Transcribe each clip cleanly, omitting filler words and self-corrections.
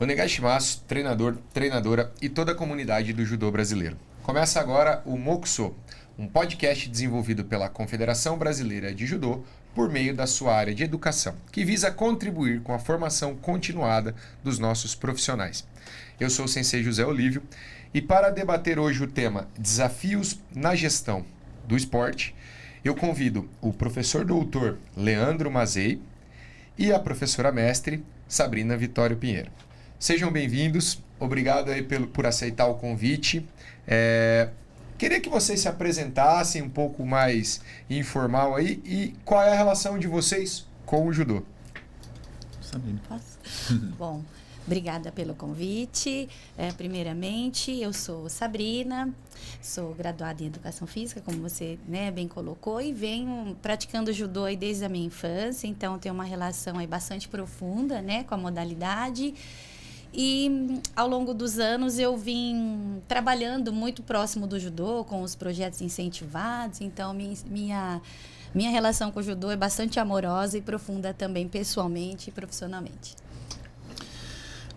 Onegai Shimasu, treinador, treinadora e toda a comunidade do judô brasileiro. Começa agora o Mokuso, um podcast desenvolvido pela Confederação Brasileira de Judô por meio da sua área de educação, que visa contribuir com a formação continuada dos nossos profissionais. Eu sou o Sensei José Olívio e para debater hoje o tema Desafios na Gestão do Esporte, eu convido o professor doutor Leandro Mazei e a professora mestre Sabrina Vitório Pinheiro. Sejam bem-vindos, obrigado aí por aceitar o convite. Queria que vocês se apresentassem um pouco mais informal aí e qual é a relação de vocês com o judô. Sabrina. Posso? Bom, obrigada pelo convite. Primeiramente, eu sou Sabrina, sou graduada em Educação Física, como você bem colocou, e venho praticando judô aí desde a minha infância, então tenho uma relação aí bastante profunda com a modalidade. E ao longo dos anos eu vim trabalhando muito próximo do judô, com os projetos incentivados, então minha relação com o judô é bastante amorosa e profunda também, pessoalmente e profissionalmente.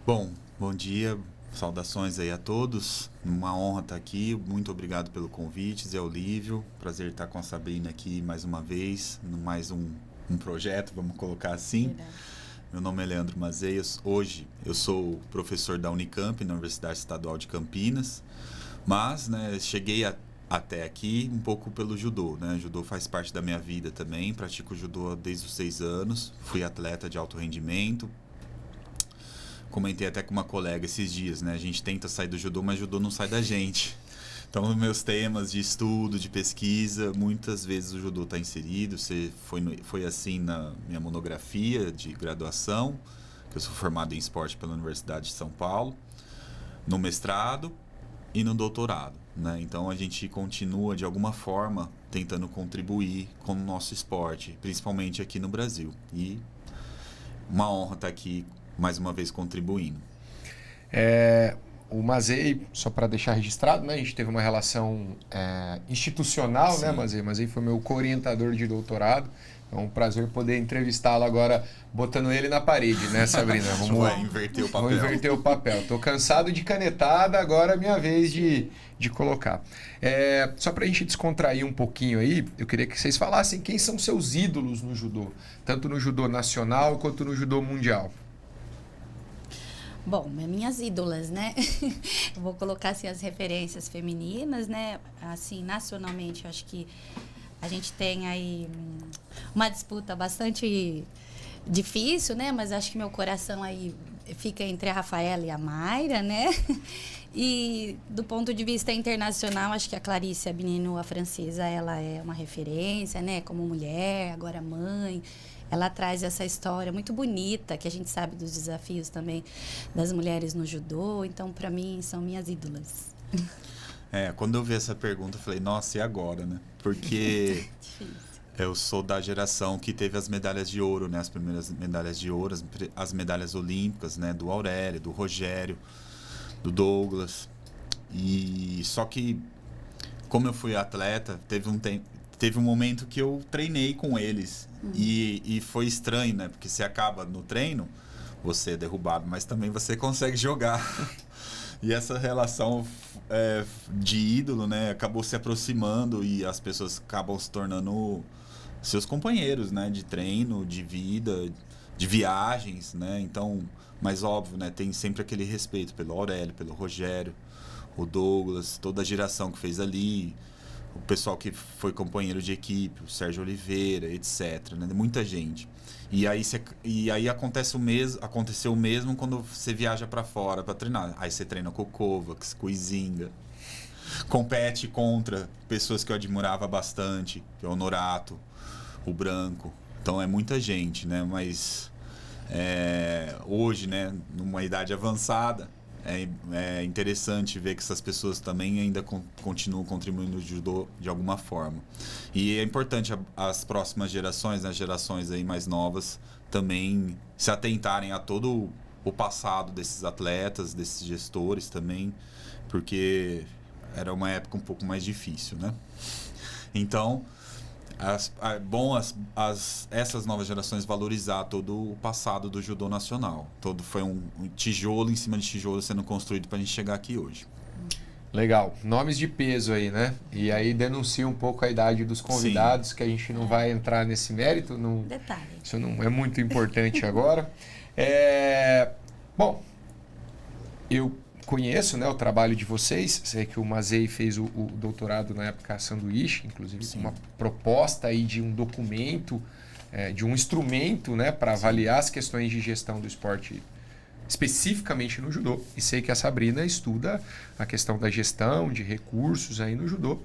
Bom dia, saudações aí a todos, uma honra estar aqui, muito obrigado pelo convite, Zé Olívio, prazer estar com a Sabrina aqui mais uma vez, mais um projeto, vamos colocar assim. Verdade. Meu nome é Leandro Mazei, hoje eu sou professor da Unicamp, na Universidade Estadual de Campinas, mas cheguei até aqui um pouco pelo judô, Judô faz parte da minha vida também, pratico judô desde os 6 anos, fui atleta de alto rendimento, comentei até com uma colega esses dias, a gente tenta sair do judô, mas o judô não sai da gente. Então, meus temas de estudo, de pesquisa, muitas vezes o judô está inserido. Foi assim na minha monografia de graduação, que eu sou formado em esporte pela Universidade de São Paulo, no mestrado e no doutorado. Então, a gente continua, de alguma forma, tentando contribuir com o nosso esporte, principalmente aqui no Brasil. E uma honra estar aqui, mais uma vez, contribuindo. O Mazei, só para deixar registrado, a gente teve uma relação institucional, Mazei? Mazei foi meu co-orientador de doutorado. É um prazer poder entrevistá-lo agora, botando ele na parede, Sabrina? Vamos inverter o papel. Vamos inverter o papel. Estou cansado de canetada, agora é minha vez de colocar. Só para a gente descontrair um pouquinho aí, eu queria que vocês falassem quem são seus ídolos no judô, tanto no judô nacional quanto no judô mundial. Bom, minhas ídolas, Eu vou colocar assim as referências femininas, Assim, nacionalmente, eu acho que a gente tem aí uma disputa bastante difícil, Mas acho que meu coração aí fica entre a Rafaela e a Mayra, E do ponto de vista internacional, acho que a Clarisse Abninou, a francesa, ela é uma referência, Como mulher, agora mãe. Ela traz essa história muito bonita, que a gente sabe dos desafios também das mulheres no judô. Então, para mim, são minhas ídolas. Quando eu vi essa pergunta, eu falei, nossa, e agora, Porque eu sou da geração que teve as medalhas de ouro, As primeiras medalhas de ouro, as medalhas olímpicas, Do Aurélio, do Rogério, do Douglas. E só que, como eu fui atleta, teve um momento que eu treinei com eles. E foi estranho, Porque você acaba no treino, você é derrubado, mas também você consegue jogar. E essa relação de ídolo, acabou se aproximando e as pessoas acabam se tornando seus companheiros, de treino, de vida, de viagens, Então, mas óbvio, tem sempre aquele respeito pelo Aurélio, pelo Rogério, o Douglas, toda a geração que fez ali, o pessoal que foi companheiro de equipe, o Sérgio Oliveira, etc. Muita gente. E aí aconteceu o mesmo quando você viaja para fora para treinar. Aí você treina com o Kovacs, com o Izinga. Compete contra pessoas que eu admirava bastante, que é o Norato, o Branco. Então é muita gente, Mas hoje, numa idade avançada, é interessante ver que essas pessoas também ainda continuam contribuindo no judô de alguma forma. E é importante as próximas gerações, as gerações aí mais novas, também se atentarem a todo o passado desses atletas, desses gestores também, porque era uma época um pouco mais difícil, né? Então, essas novas gerações valorizar todo o passado do judô nacional. Foi um tijolo em cima de tijolo sendo construído para a gente chegar aqui hoje. Legal. Nomes de peso aí, né? E aí denuncia um pouco a idade dos convidados, que a gente não vai entrar nesse mérito. Não, Detalhe. isso não é muito importante agora. Bom, eu conheço, né, o trabalho de vocês. Sei que o Mazei fez o doutorado na época sanduíche, inclusive com uma proposta aí de um documento, de um instrumento, né, para avaliar as questões de gestão do esporte especificamente no judô. E sei que a Sabrina estuda a questão da gestão de recursos aí no judô.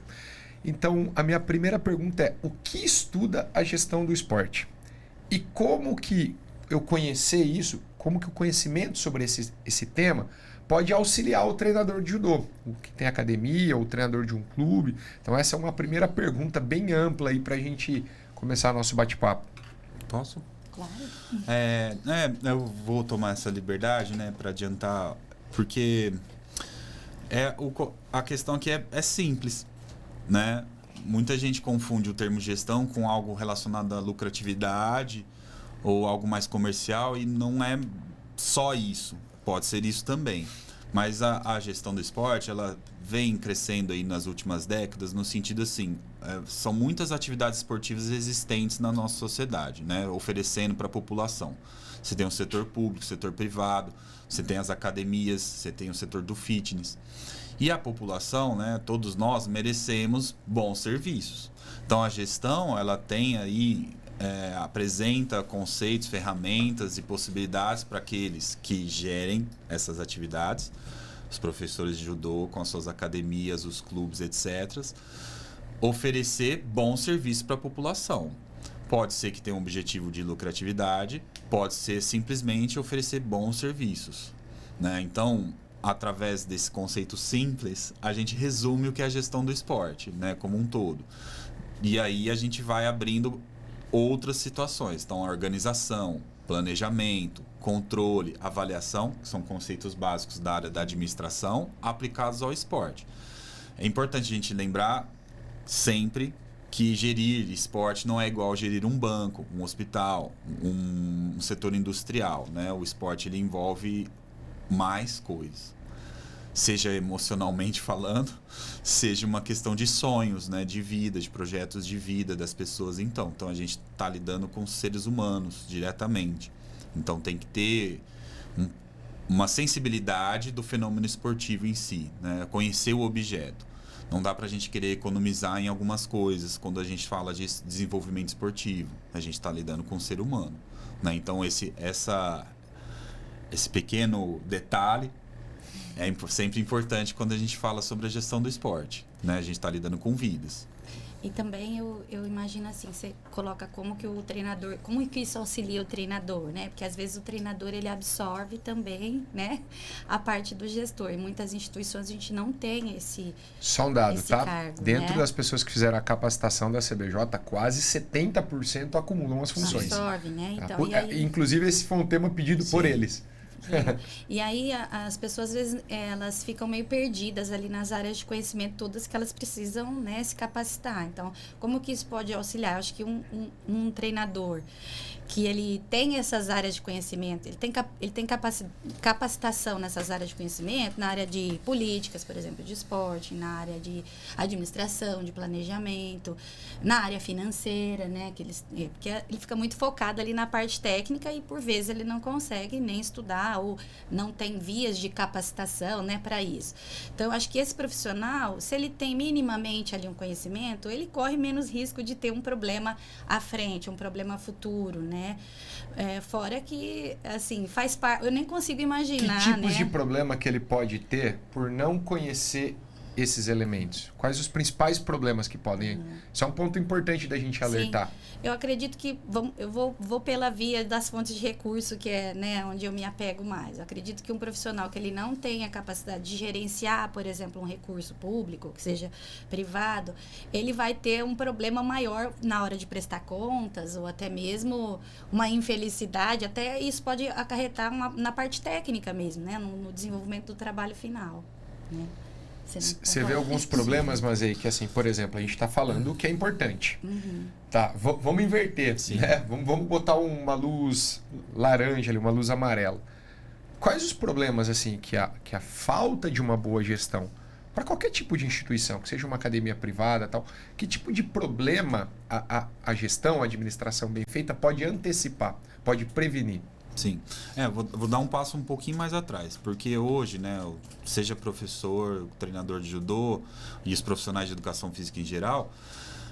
Então, a minha primeira pergunta é: o que estuda a gestão do esporte? E como que eu conhecer isso, como que o conhecimento sobre esse tema pode auxiliar o treinador de judô, o que tem academia, o treinador de um clube? Então, essa é uma primeira pergunta bem ampla aí para a gente começar nosso bate-papo. Posso? Claro. Eu vou tomar essa liberdade, né, para adiantar, porque a questão aqui é simples, né? Muita gente confunde o termo gestão com algo relacionado à lucratividade ou algo mais comercial, e não é só isso. Pode ser isso também. Mas a gestão do esporte, ela vem crescendo aí nas últimas décadas no sentido assim, são muitas atividades esportivas existentes na nossa sociedade, né, oferecendo para a população. Você tem o setor público, o setor privado, você tem as academias, você tem o setor do fitness. E a população, né, todos nós merecemos bons serviços. Então a gestão, ela tem aí, apresenta conceitos, ferramentas e possibilidades para aqueles que gerem essas atividades, os professores de judô com as suas academias, os clubes, etc., oferecer bons serviços para a população. Pode ser que tenha um objetivo de lucratividade, pode ser simplesmente oferecer bons serviços, né? Então, através desse conceito simples, a gente resume o que é a gestão do esporte, né, como um todo. E aí a gente vai abrindo outras situações. Então, a organização, planejamento, controle, avaliação, que são conceitos básicos da área da administração, aplicados ao esporte. É importante a gente lembrar sempre que gerir esporte não é igual a gerir um banco, um hospital, um setor industrial, né? O esporte, ele envolve mais coisas. Seja emocionalmente falando, seja uma questão de sonhos, né, de vida, de projetos de vida das pessoas. Então a gente está lidando com seres humanos diretamente. Então tem que ter uma sensibilidade do fenômeno esportivo em si, né, conhecer o objeto. Não dá para a gente querer economizar em algumas coisas quando a gente fala de desenvolvimento esportivo. A gente está lidando com o ser humano, né? Então esse pequeno detalhe é sempre importante quando a gente fala sobre a gestão do esporte, né? A gente está lidando com vidas. E também eu imagino assim, você coloca como que o treinador, como que isso auxilia o treinador, né? Porque às vezes o treinador, ele absorve também, né, a parte do gestor. Em muitas instituições a gente não tem esse Só um dado, tá? cargo, Dentro né? das pessoas que fizeram a capacitação da CBJ, quase 70% acumulam as funções. Absorve, né? Tá? Então, e aí... Inclusive, esse foi um tema pedido por eles. E aí as pessoas, às vezes, elas ficam meio perdidas ali nas áreas de conhecimento todas que elas precisam, né, se capacitar. Então, como que isso pode auxiliar? Eu acho que um treinador que ele tem essas áreas de conhecimento, ele tem capacitação nessas áreas de conhecimento, na área de políticas, por exemplo, de esporte, na área de administração, de planejamento, na área financeira, né? Porque ele fica muito focado ali na parte técnica e, por vezes, ele não consegue nem estudar ou não tem vias de capacitação, né, para isso. Então, eu acho que esse profissional, se ele tem minimamente ali um conhecimento, ele corre menos risco de ter um problema à frente, um problema futuro, né? Fora que, assim, faz parte... Eu nem consigo imaginar, que tipos né? de problema que ele pode ter por não conhecer esses elementos? Quais os principais problemas que podem... Isso é um ponto importante da gente alertar. Sim. Eu acredito que eu vou pela via das fontes de recurso, que é, né, onde eu me apego mais. Eu acredito que um profissional que ele não tenha a capacidade de gerenciar, por exemplo, um recurso público, que seja privado, ele vai ter um problema maior na hora de prestar contas, ou até mesmo uma infelicidade. Até isso pode acarretar na parte técnica mesmo, né, no desenvolvimento do trabalho final, né? Você vê alguns problemas, mas aí que assim, por exemplo, a gente está falando o que é importante. Tá, vamos inverter, né? Vamos botar uma luz laranja ali, uma luz amarela. Quais os problemas assim que a falta de uma boa gestão para qualquer tipo de instituição, que seja uma academia privada, tal, que tipo de problema a gestão, a administração bem feita pode antecipar, pode prevenir? Sim. Vou dar um passo um pouquinho mais atrás, porque hoje, né, seja professor, treinador de judô e os profissionais de educação física em geral,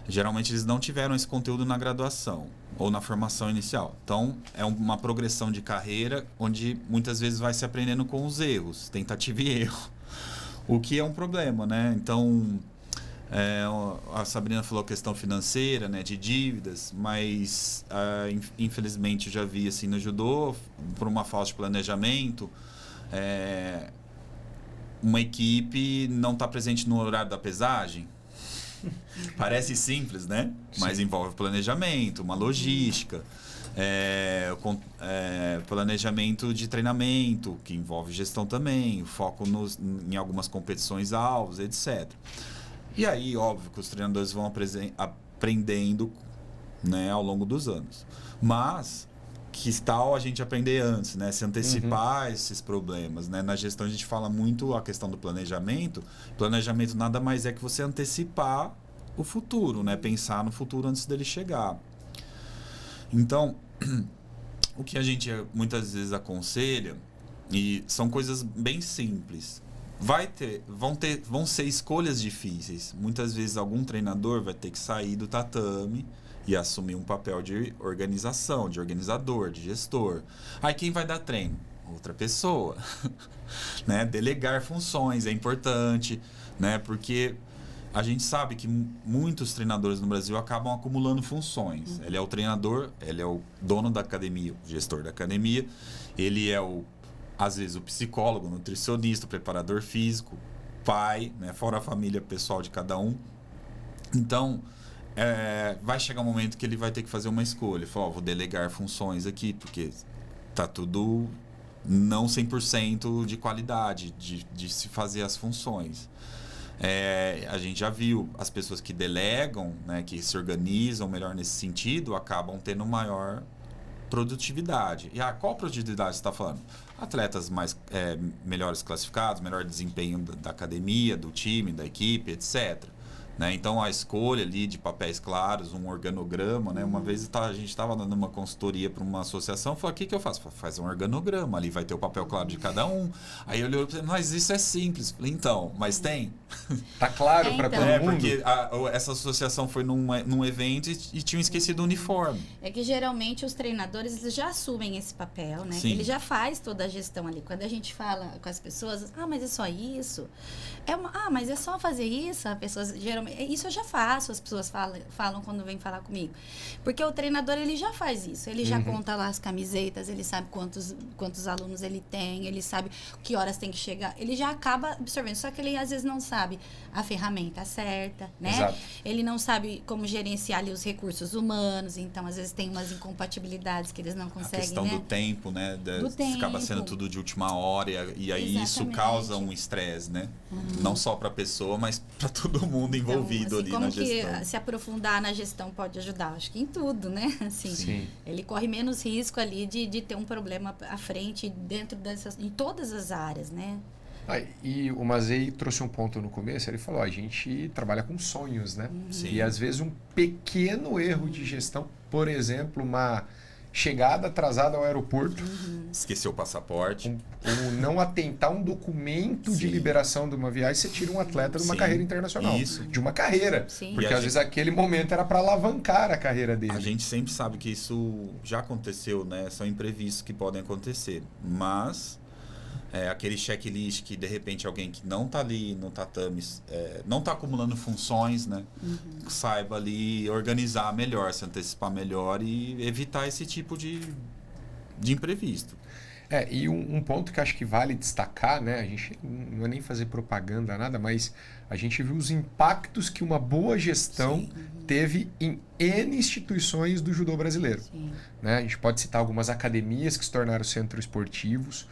geralmente eles não tiveram esse conteúdo na graduação ou na formação inicial. Então, é uma progressão de carreira onde muitas vezes vai se aprendendo com os erros, tentativa e erro, o que é um problema, né? Então, a Sabrina falou a questão financeira, né, de dívidas, mas infelizmente eu já vi assim no judô, por uma falta de planejamento, uma equipe não está presente no horário da pesagem. Parece simples, né? Sim. Mas envolve planejamento, uma logística, planejamento de treinamento, que envolve gestão também, foco em algumas competições alvos, etc. E aí, óbvio que os treinadores vão aprendendo, né, ao longo dos anos. Mas, que tal a gente aprender antes, né? Se antecipar a esses problemas, né? Na gestão a gente fala muito a questão do planejamento. Planejamento nada mais é que você antecipar o futuro, né? Pensar no futuro antes dele chegar. Então, o que a gente muitas vezes aconselha, e são coisas bem simples, vão ser escolhas difíceis. Muitas vezes algum treinador vai ter que sair do tatame e assumir um papel de organização, de organizador, de gestor. Aí quem vai dar treino? Outra pessoa. Né? Delegar funções é importante, né? Porque a gente sabe que muitos treinadores no Brasil acabam acumulando funções. Ele é o treinador, ele é o dono da academia, o gestor da academia, ele é às vezes o psicólogo, o nutricionista, o preparador físico, pai, né? Fora a família pessoal de cada um. Então, vai chegar um momento que ele vai ter que fazer uma escolha. Falar, vou delegar funções aqui, porque tá tudo não 100% de qualidade de se fazer as funções. A gente já viu as pessoas que delegam, né, que se organizam melhor nesse sentido, acabam tendo maior produtividade. E qual produtividade você está falando? Atletas melhores classificados, melhor desempenho da academia, do time, da equipe, etc. Né? Então, a escolha ali de papéis claros, um organograma, né? Uma vez a gente estava dando uma consultoria para uma associação, falou, o que eu faço? Faz um organograma, ali vai ter o papel claro de cada um. Aí eu olhei e falei, mas isso é simples. Falei, então, mas tem? Tá claro para todo mundo? Porque essa associação foi num evento e tinham esquecido o uniforme. É que geralmente os treinadores eles já assumem esse papel, né? Sim. Ele já faz toda a gestão ali. Quando a gente fala com as pessoas, mas é só isso? Mas é só fazer isso? As pessoas geralmente... Isso eu já faço, as pessoas falam quando vêm falar comigo. Porque o treinador, ele já faz isso. Ele já conta lá as camisetas, ele sabe quantos alunos ele tem, ele sabe que horas tem que chegar. Ele já acaba absorvendo. Só que ele, às vezes, não sabe a ferramenta certa, né? Exato. Ele não sabe como gerenciar ali os recursos humanos. Então, às vezes, tem umas incompatibilidades que eles não conseguem, a questão, né, do tempo, né? Acaba sendo tudo de última hora. E aí, exatamente, isso causa um estresse, né? Não só para a pessoa, mas para todo mundo envolvido. Então, assim, ali na gestão. Como que se aprofundar na gestão pode ajudar? Acho que em tudo, né? Assim, sim. Ele corre menos risco ali de ter um problema à frente dentro em todas as áreas, né? E o Mazei trouxe um ponto no começo, ele falou, a gente trabalha com sonhos, né? E às vezes um pequeno erro de gestão, por exemplo, uma chegada atrasada ao aeroporto. Esqueceu o passaporte. Ou não atentar um documento de liberação de uma viagem, você tira um atleta de uma carreira internacional. Isso. De uma carreira. Sim. Porque às vezes aquele momento era para alavancar a carreira dele. A gente sempre sabe que isso já aconteceu, né? São imprevistos que podem acontecer. Mas aquele checklist que de repente alguém que não está ali no tatame, não está acumulando funções, né? Saiba ali organizar melhor, se antecipar melhor e evitar esse tipo de imprevisto. E um ponto que acho que vale destacar, né? A gente não é nem fazer propaganda, nada, mas a gente viu os impactos que uma boa gestão teve em N instituições do judô brasileiro. Né? A gente pode citar algumas academias que se tornaram centros esportivos,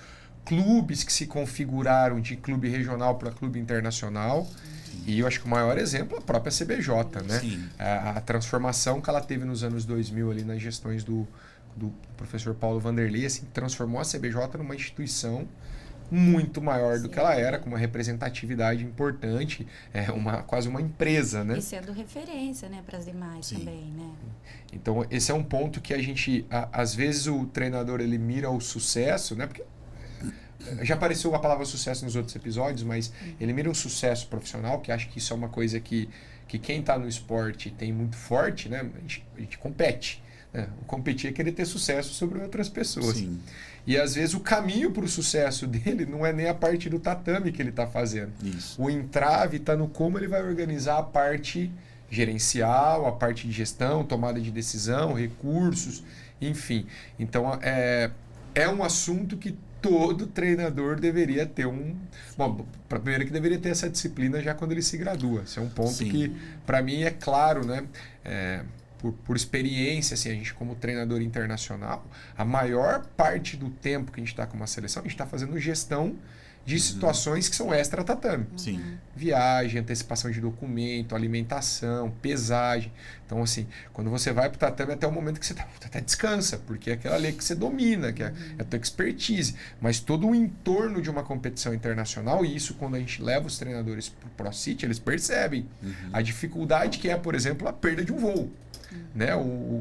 clubes que se configuraram de clube regional para clube internacional. E eu acho que o maior exemplo é a própria CBJ, né? A transformação que ela teve nos anos 2000 ali nas gestões do professor Paulo Vanderlei, assim, transformou a CBJ numa instituição muito maior do que ela era, com uma representatividade importante, quase uma empresa, né? E sendo referência, né, para as demais também, né? Então, esse é um ponto que a gente, às vezes o treinador ele mira o sucesso, né? Porque já apareceu a palavra sucesso nos outros episódios, mas ele mira um sucesso profissional, que acho que isso é uma coisa que quem está no esporte tem muito forte, né? A gente compete. Né? O competir é querer ter sucesso sobre outras pessoas. Sim. E às vezes o caminho para o sucesso dele não é nem a parte do tatame que ele está fazendo. Isso. O entrave está no como ele vai organizar a parte gerencial, a parte de gestão, tomada de decisão, recursos, enfim. Então, é um assunto que todo treinador deveria ter Bom, primeiro que deveria ter essa disciplina já quando ele se gradua. Esse é um ponto que, para mim, é claro, né? Por experiência, assim, a gente como treinador internacional, a maior parte do tempo que a gente está com uma seleção, a gente está fazendo gestão de situações que são extra-tatame. Sim. Viagem, antecipação de documento, alimentação, pesagem. Então, assim, quando você vai para o tatame, até o momento que você até descansa, porque é aquela lei que você domina, que é a tua expertise. Mas todo o entorno de uma competição internacional, e isso quando a gente leva os treinadores para o ProCity, eles percebem a dificuldade que é, por exemplo, a perda de um voo. Né?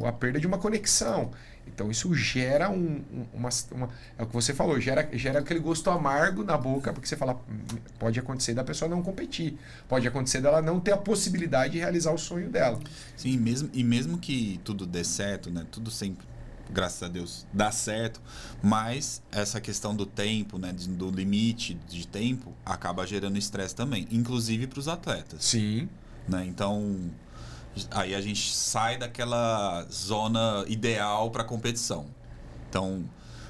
A perda de uma conexão. Então isso gera é o que você falou, gera aquele gosto amargo na boca, porque você fala, pode acontecer da pessoa não competir, pode acontecer dela não ter a possibilidade de realizar o sonho dela. Sim, mesmo que tudo dê certo, né? Tudo sempre, graças a Deus, dá certo, mas essa questão do tempo, né? Do limite de tempo, acaba gerando estresse também, inclusive para os atletas. Sim. Né? Então, aí a gente sai daquela zona ideal para a competição. Então,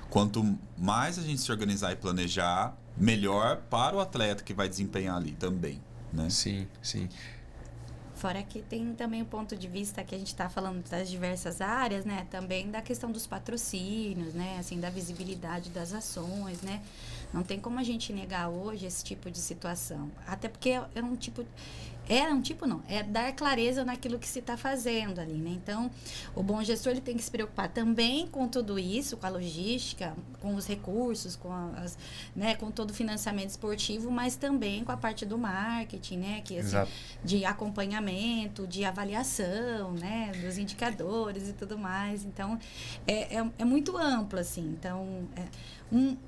quanto mais a gente se organizar e planejar, melhor para o atleta que vai desempenhar ali também, né? Sim, sim. Fora que tem também o ponto de vista que a gente está falando das diversas áreas, né? Também da questão dos patrocínios, né? Assim, da visibilidade das ações, né? Não tem como a gente negar hoje esse tipo de situação. Até porque é dar clareza naquilo que se está fazendo ali, né? Então, o bom gestor ele tem que se preocupar também com tudo isso, com a logística, com os recursos, com todo o financiamento esportivo, mas também com a parte do marketing, né? Que, assim, de acompanhamento, de avaliação, né? Dos indicadores e tudo mais. Então, é muito amplo, assim. Então,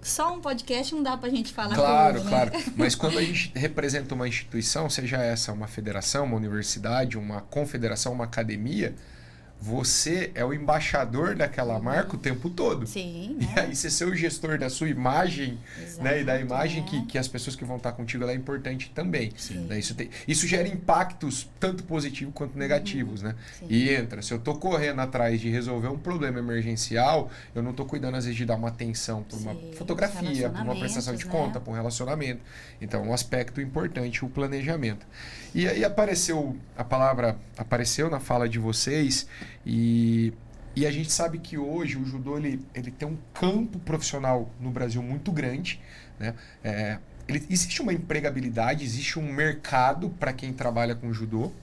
só um podcast não dá pra gente falar Claro, tudo, claro. né? Mas quando a gente representa uma instituição, seja essa uma federação, uma universidade, uma confederação, uma academia, você é o embaixador daquela marca o tempo todo. Sim. E aí você ser o gestor da sua imagem, né? E da imagem né? que as pessoas que vão estar contigo, ela é importante também. Sim. Né? Isso gera impactos tanto positivos quanto negativos, né? Sim. E se eu estou correndo atrás de resolver um problema emergencial, eu não estou cuidando às vezes de dar uma atenção para uma fotografia, para uma prestação de conta, para um relacionamento. Então, um aspecto importante, o planejamento. E aí a palavra apareceu na fala de vocês e a gente sabe que hoje o judô ele tem um campo profissional no Brasil muito grande, né? Existe uma empregabilidade, existe um mercado para quem trabalha com judô.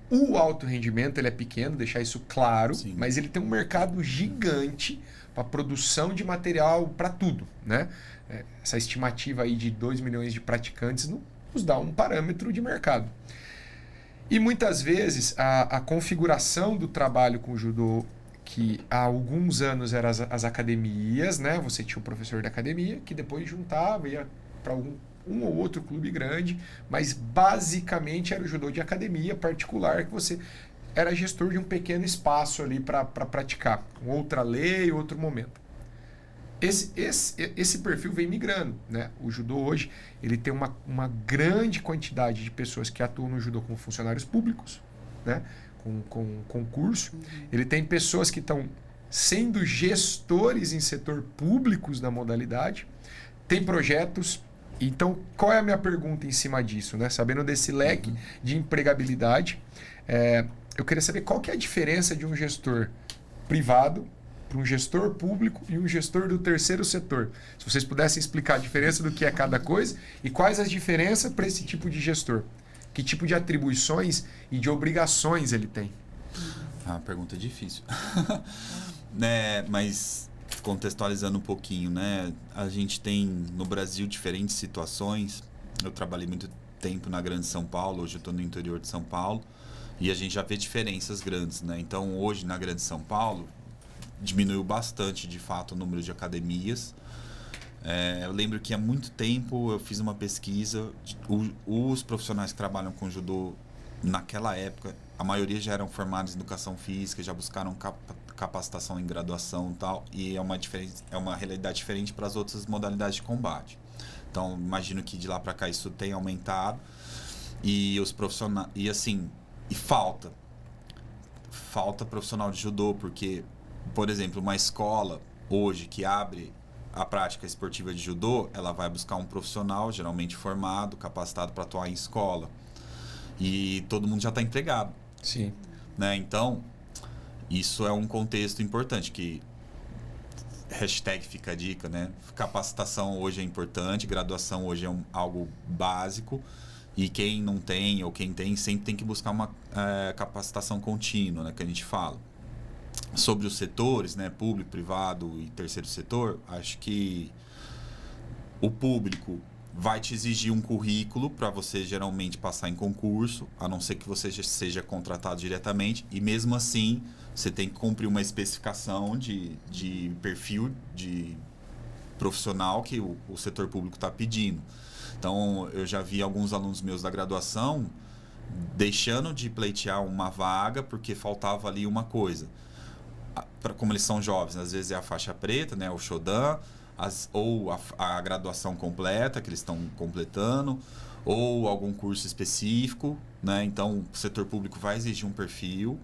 O alto rendimento ele é pequeno, deixar isso claro, Sim. mas ele tem um mercado gigante para produção de material para tudo, né? Essa estimativa aí de 2 milhões de praticantes nos dá um parâmetro de mercado. E muitas vezes a configuração do trabalho com o judô, que há alguns anos eram as academias, né? Você tinha o professor da academia, que depois juntava, ia para um ou outro clube grande, mas basicamente era o judô de academia particular, que você era gestor de um pequeno espaço ali para praticar, com outra lei, outro momento. Esse perfil vem migrando, né? O judô hoje ele tem uma grande quantidade de pessoas que atuam no judô como funcionários públicos, né? Com concurso. Ele tem pessoas que estão sendo gestores em setor públicos da modalidade. Tem projetos. Então, qual é a minha pergunta em cima disso, né? Sabendo desse leque de empregabilidade, eu queria saber qual que é a diferença de um gestor privado para um gestor público e um gestor do terceiro setor. Se vocês pudessem explicar a diferença do que é cada coisa e quais as diferenças para esse tipo de gestor. Que tipo de atribuições e de obrigações ele tem? Uma pergunta difícil. Né, mas contextualizando um pouquinho, né? A gente tem no Brasil diferentes situações. Eu trabalhei muito tempo na Grande São Paulo, hoje eu estou no interior de São Paulo, e a gente já vê diferenças grandes, né? Então, hoje na Grande São Paulo, diminuiu bastante, de fato, o número de academias. Eu lembro que há muito tempo eu fiz uma pesquisa, os profissionais que trabalham com judô, naquela época, a maioria já eram formados em educação física, já buscaram capacitação em graduação e tal, e é uma realidade diferente para as outras modalidades de combate. Então, imagino que de lá para cá isso tem aumentado. E os profissionais... E assim... E falta profissional de judô, porque, por exemplo, uma escola hoje que abre a prática esportiva de judô, ela vai buscar um profissional, geralmente formado, capacitado para atuar em escola. E todo mundo já está empregado. Sim. Né? Então, isso é um contexto importante que... Hashtag fica a dica, né? Capacitação hoje é importante, graduação hoje é algo básico, e quem não tem ou quem tem sempre tem que buscar uma capacitação contínua, né? Que a gente fala. Sobre os setores, né? Público, privado e terceiro setor, acho que o público vai te exigir um currículo para você geralmente passar em concurso, a não ser que você seja contratado diretamente, e mesmo assim você tem que cumprir uma especificação de perfil de profissional que o setor público está pedindo. Então, eu já vi alguns alunos meus da graduação deixando de pleitear uma vaga porque faltava ali uma coisa. Como eles são jovens, às vezes é a faixa preta, né, o Shodan, ou a graduação completa que eles estão completando, ou algum curso específico, né? Então, o setor público vai exigir um perfil.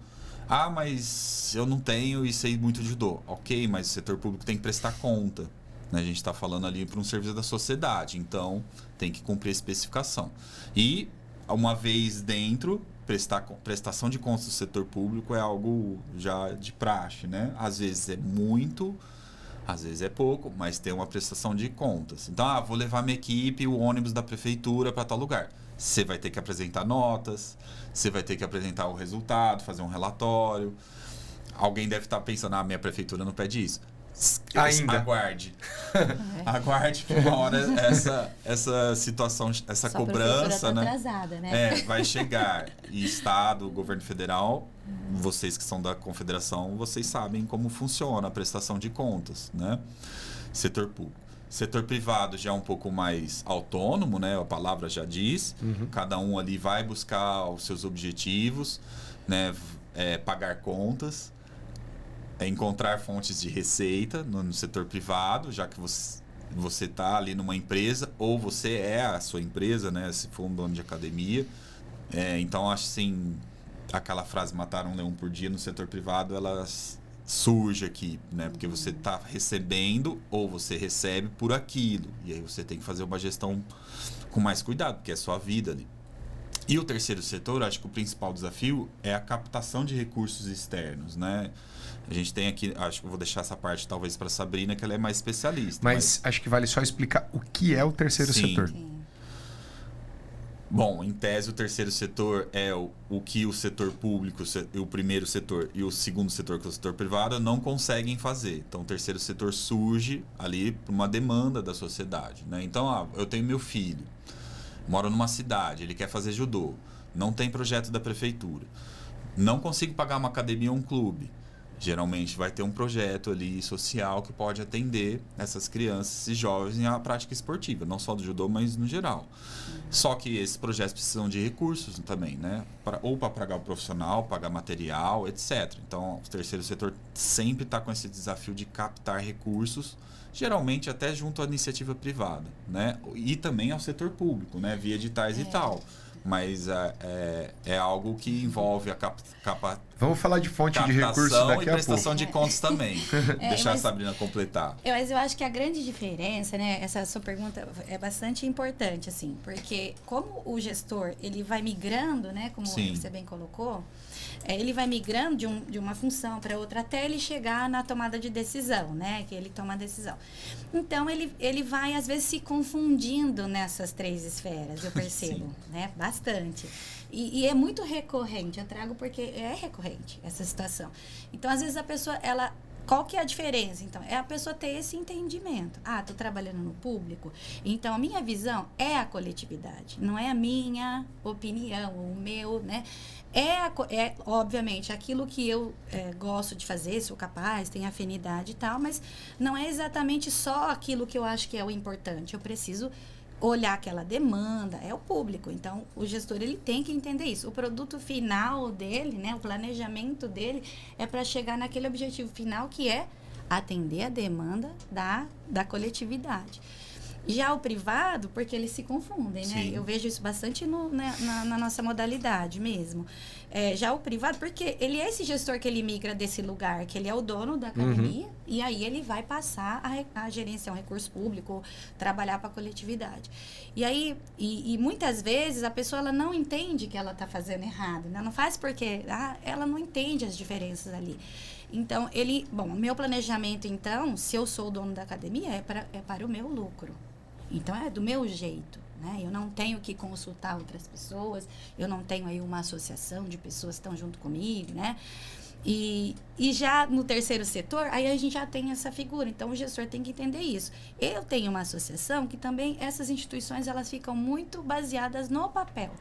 Ah, mas eu não tenho e sei muito de judô. Ok, mas o setor público tem que prestar conta. Né? A gente está falando ali para um serviço da sociedade, então tem que cumprir a especificação. E, uma vez dentro, prestação de contas do setor público é algo já de praxe, né? Às vezes é muito, às vezes é pouco, mas tem uma prestação de contas. Então, vou levar minha equipe, o ônibus da prefeitura para tal lugar. Você vai ter que apresentar notas, você vai ter que apresentar o resultado, fazer um relatório. Alguém deve estar pensando, minha prefeitura não pede isso. Ainda. Aguarde. Aguarde que uma hora essa situação, essa Sua cobrança, tá né? Atrasada, né? Vai chegar. E Estado, governo federal, vocês que são da confederação, vocês sabem como funciona a prestação de contas, né? Setor público. Setor privado já é um pouco mais autônomo, né? A palavra já diz. Uhum. Cada um ali vai buscar os seus objetivos, né? Pagar contas, encontrar fontes de receita no setor privado, já que você está ali numa empresa, ou você é a sua empresa, né? Se for um dono de academia. Então, acho assim, aquela frase, matar um leão por dia no setor privado, ela surge aqui, né? Porque você está recebendo ou você recebe por aquilo. E aí você tem que fazer uma gestão com mais cuidado, porque é a sua vida ali. E o terceiro setor, acho que o principal desafio é a captação de recursos externos, né? A gente tem aqui, acho que eu vou deixar essa parte talvez para a Sabrina, que ela é mais especialista. Mas acho que vale só explicar o que é o terceiro setor. Sim. Bom, em tese, o terceiro setor é o que o setor público, o primeiro setor e o segundo setor, que é o setor privado, não conseguem fazer. Então, o terceiro setor surge ali por uma demanda da sociedade, né? Então, eu tenho meu filho, moro numa cidade, ele quer fazer judô, não tem projeto da prefeitura, não consigo pagar uma academia ou um clube. Geralmente vai ter um projeto ali social que pode atender essas crianças e jovens à prática esportiva, não só do judô, mas no geral. Só que esses projetos precisam de recursos também, né? Ou para pagar o profissional, pagar material, etc. Então, o terceiro setor sempre está com esse desafio de captar recursos, geralmente até junto à iniciativa privada, né? E também ao setor público, né? Via editais e tal. Mas é algo que envolve a Vamos falar de fonte de recurso Captação daqui e a pouco. prestação de contas também. Deixar a mas- Sabrina completar. Mas eu acho que a grande diferença, né? Essa sua pergunta é bastante importante, assim, porque como o gestor ele vai migrando, né? Como Sim. você bem colocou, ele vai migrando de uma função para outra até ele chegar na tomada de decisão, né? Que ele toma a decisão. Então ele vai às vezes se confundindo nessas 3 esferas, eu percebo, né? Bastante. E é muito recorrente, eu trago porque é recorrente essa situação. Então, às vezes a pessoa, qual que é a diferença? Então, é a pessoa ter esse entendimento. Tô trabalhando no público, então a minha visão é a coletividade, não é a minha opinião, o meu, né? Obviamente, aquilo que eu gosto de fazer, sou capaz, tenho afinidade e tal, mas não é exatamente só aquilo que eu acho que é o importante. Eu preciso olhar aquela demanda, é o público. Então, o gestor ele tem que entender isso. O produto final dele, né, o planejamento dele é para chegar naquele objetivo final que é atender a demanda da coletividade. Já o privado, porque eles se confundem, né? Sim. Eu vejo isso bastante na nossa modalidade mesmo. Já o privado, porque ele é esse gestor que ele migra desse lugar, que ele é o dono da academia, e aí ele vai passar a gerenciar um recurso público, trabalhar para a coletividade. E aí, e muitas vezes a pessoa ela não entende que ela está fazendo errado, né? Não faz porque ela não entende as diferenças ali. Então, o meu planejamento, então, se eu sou o dono da academia, é para o meu lucro. Então, é do meu jeito, né? Eu não tenho que consultar outras pessoas, eu não tenho aí uma associação de pessoas que estão junto comigo, né? E já no terceiro setor, aí a gente já tem essa figura. Então, o gestor tem que entender isso. Eu tenho uma associação que também, essas instituições, elas ficam muito baseadas no papel.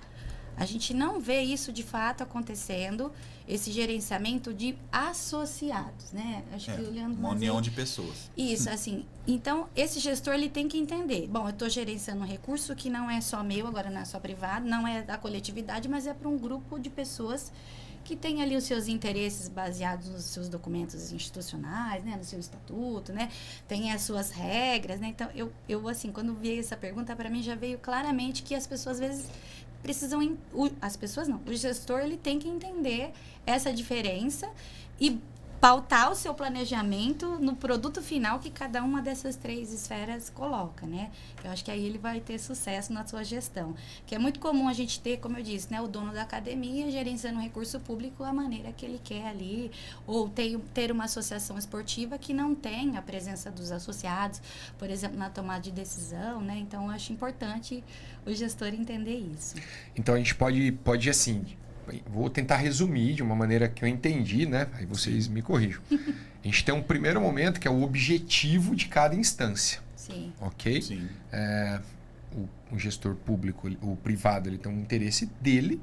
A gente não vê isso de fato acontecendo, esse gerenciamento de associados, né? Acho que olhando uma união de pessoas. Isso, assim. Então, esse gestor ele tem que entender. Bom, eu estou gerenciando um recurso que não é só meu, agora não é só privado, não é da coletividade, mas é para um grupo de pessoas que tem ali os seus interesses baseados nos seus documentos institucionais, né, no seu estatuto, né, tem as suas regras, né. Então, eu assim, quando vi essa pergunta, para mim já veio claramente que as pessoas às vezes precisam, as pessoas não, o gestor ele tem que entender essa diferença e pautar o seu planejamento no produto final que cada uma dessas 3 esferas coloca, né? Eu acho que aí ele vai ter sucesso na sua gestão. Que é muito comum a gente ter, como eu disse, né, o dono da academia gerenciando um recurso público a maneira que ele quer ali, ou ter uma associação esportiva que não tem a presença dos associados, por exemplo, na tomada de decisão, né? Então, eu acho importante o gestor entender isso. Então, a gente pode assim... Vou tentar resumir de uma maneira que eu entendi, né? Aí vocês me corrijam. A gente tem um primeiro momento que é o objetivo de cada instância. Sim. Ok? Sim. O gestor público, o privado, ele tem um interesse dele.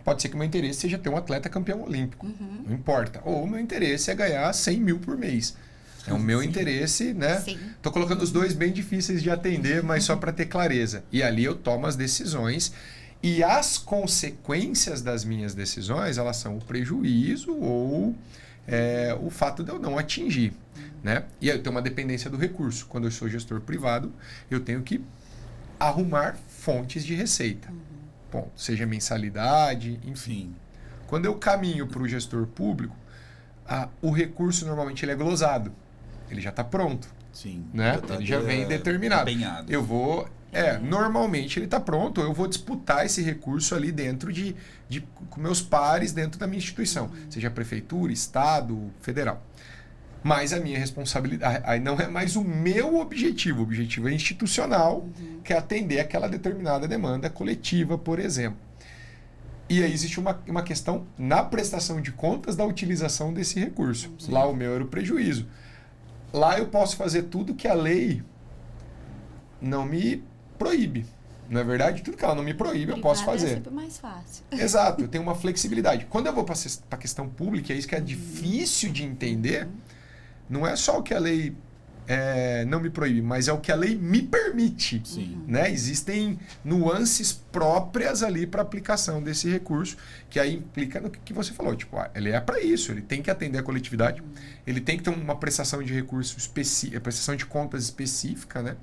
Pode ser que o meu interesse seja ter um atleta campeão olímpico. Não importa. Ou o meu interesse é ganhar 100 mil por mês. É o meu interesse, né? Estou colocando os dois bem difíceis de atender, mas só para ter clareza. E ali eu tomo as decisões. E as consequências das minhas decisões, elas são o prejuízo ou o fato de eu não atingir. Né? E aí eu tenho uma dependência do recurso. Quando eu sou gestor privado, eu tenho que arrumar fontes de receita. Bom, seja mensalidade, enfim. Quando eu caminho para o gestor público, o recurso normalmente ele é glosado. Ele já está pronto. Sim. Né? Ele já vem determinado. Empenhado. Eu vou... normalmente ele está pronto, eu vou disputar esse recurso ali dentro com meus pares dentro da minha instituição, seja prefeitura, estado, federal. Mas a minha responsabilidade, aí não é mais o meu objetivo, o objetivo é institucional, que é atender aquela determinada demanda coletiva, por exemplo. E aí existe uma questão na prestação de contas da utilização desse recurso. Sim. Lá o meu era o prejuízo. Lá eu posso fazer tudo que a lei não me proíbe. Não é verdade? Tudo que ela não me proíbe, eu posso fazer. É sempre mais fácil. Exato, eu tenho uma flexibilidade. Quando eu vou para a questão pública, é isso que é difícil de entender, não é só o que a lei não me proíbe, mas é o que a lei me permite. Sim. Né? Existem nuances próprias ali para aplicação desse recurso, que aí implica no que você falou. Tipo, ele é para isso, ele tem que atender a coletividade, ele tem que ter uma prestação de recurso específica, prestação de contas específica, né?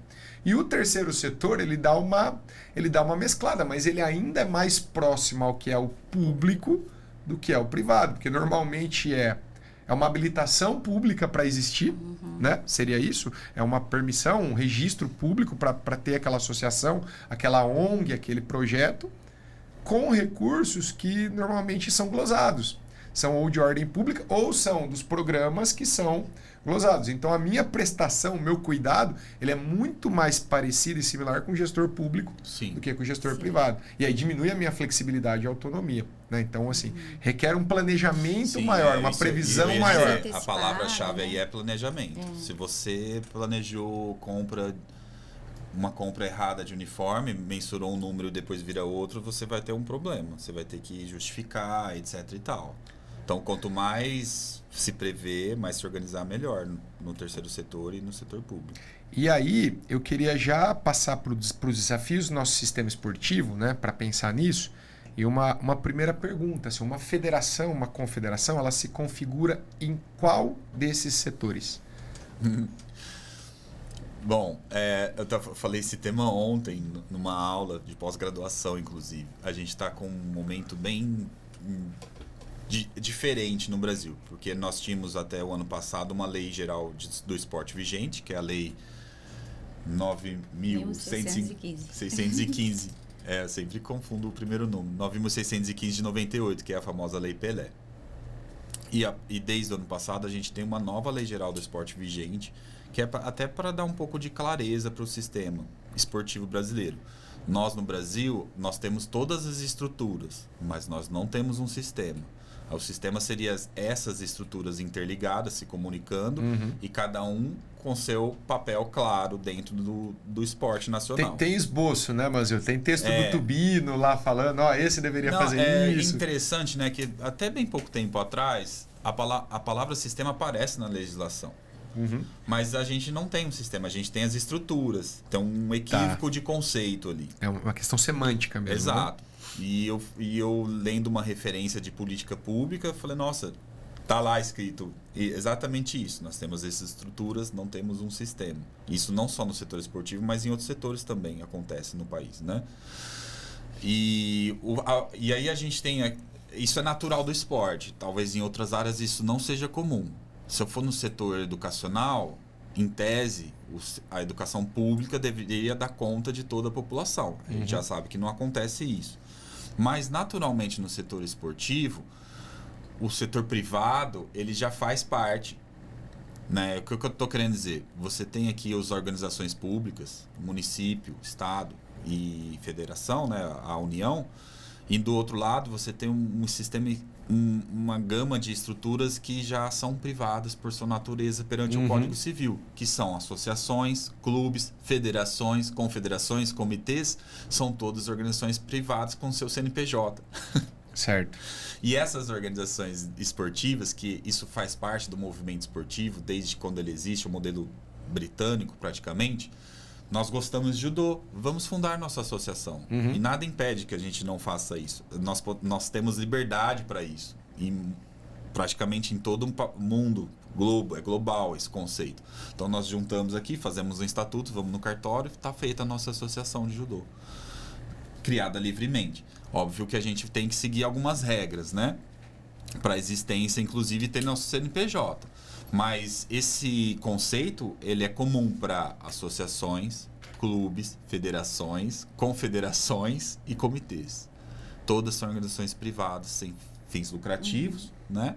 E o terceiro setor, ele dá uma mesclada, mas ele ainda é mais próximo ao que é o público do que é o privado, porque normalmente é uma habilitação pública para existir, né? Seria isso? É uma permissão, um registro público para ter aquela associação, aquela ONG, aquele projeto, com recursos que normalmente são glosados. São ou de ordem pública ou são dos programas que são glosados. Então, a minha prestação, o meu cuidado, ele é muito mais parecido e similar com o gestor público do que com o gestor privado. E aí diminui a minha flexibilidade e autonomia. Né? Então, assim, requer um planejamento maior, uma previsão maior. A palavra-chave aí é planejamento. Se você planejou uma compra errada de uniforme, mensurou um número e depois vira outro, você vai ter um problema. Você vai ter que justificar, etc e tal. Então, quanto mais se prever, mais se organizar, melhor no terceiro setor e no setor público. E aí, eu queria já passar para os desafios do nosso sistema esportivo, né, para pensar nisso. E uma primeira pergunta, assim, uma federação, uma confederação, ela se configura em qual desses setores? Bom, eu falei esse tema ontem, numa aula de pós-graduação, inclusive. A gente está com um momento bem diferente no Brasil, porque nós tínhamos até o ano passado uma lei geral do esporte vigente, que é a lei 9.615. Eu sempre confundo o primeiro número. 9.615 de 98, que é a famosa Lei Pelé. E desde o ano passado a gente tem uma nova lei geral do esporte vigente, que é até para dar um pouco de clareza para o sistema esportivo brasileiro. Nós, no Brasil, nós temos todas as estruturas, mas nós não temos um sistema. O sistema seria essas estruturas interligadas, se comunicando, e cada um com seu papel claro dentro do esporte nacional. Tem esboço, né, Manzil? Tem texto do Tubino lá falando, esse deveria fazer isso. É interessante, né, que até bem pouco tempo atrás, a palavra sistema aparece na legislação. Mas a gente não tem um sistema, a gente tem as estruturas. Então, um equívoco de conceito ali. É uma questão semântica mesmo. Exato. Né? E eu lendo uma referência de política pública, falei, nossa, tá lá escrito exatamente isso. Nós temos essas estruturas, não temos um sistema. Isso não só no setor esportivo, mas em outros setores também acontece no país, né? E aí a gente tem... Isso é natural do esporte. Talvez em outras áreas isso não seja comum. Se eu for no setor educacional, em tese, a educação pública deveria dar conta de toda a população. A gente já sabe que não acontece isso. Mas, naturalmente, no setor esportivo, o setor privado, ele já faz parte. Né? O que eu estou querendo dizer? Você tem aqui as organizações públicas, município, estado e federação, né? A União. E, do outro lado, você tem um sistema... uma gama de estruturas que já são privadas por sua natureza perante o Código Civil, que são associações, clubes, federações, confederações, comitês, são todas organizações privadas com seu CNPJ. Certo. E essas organizações esportivas, que isso faz parte do movimento esportivo, desde quando ele existe, o modelo britânico praticamente, nós gostamos de judô, vamos fundar nossa associação. E nada impede que a gente não faça isso. Nós temos liberdade para isso. Praticamente em todo o mundo, é global esse conceito. Então nós juntamos aqui, fazemos um estatuto, vamos no cartório, está feita a nossa associação de judô. Criada livremente. Óbvio que a gente tem que seguir algumas regras, né? Para a existência, inclusive, ter nosso CNPJ. Mas esse conceito, ele é comum para associações, clubes, federações, confederações e comitês. Todas são organizações privadas, sem fins lucrativos, né?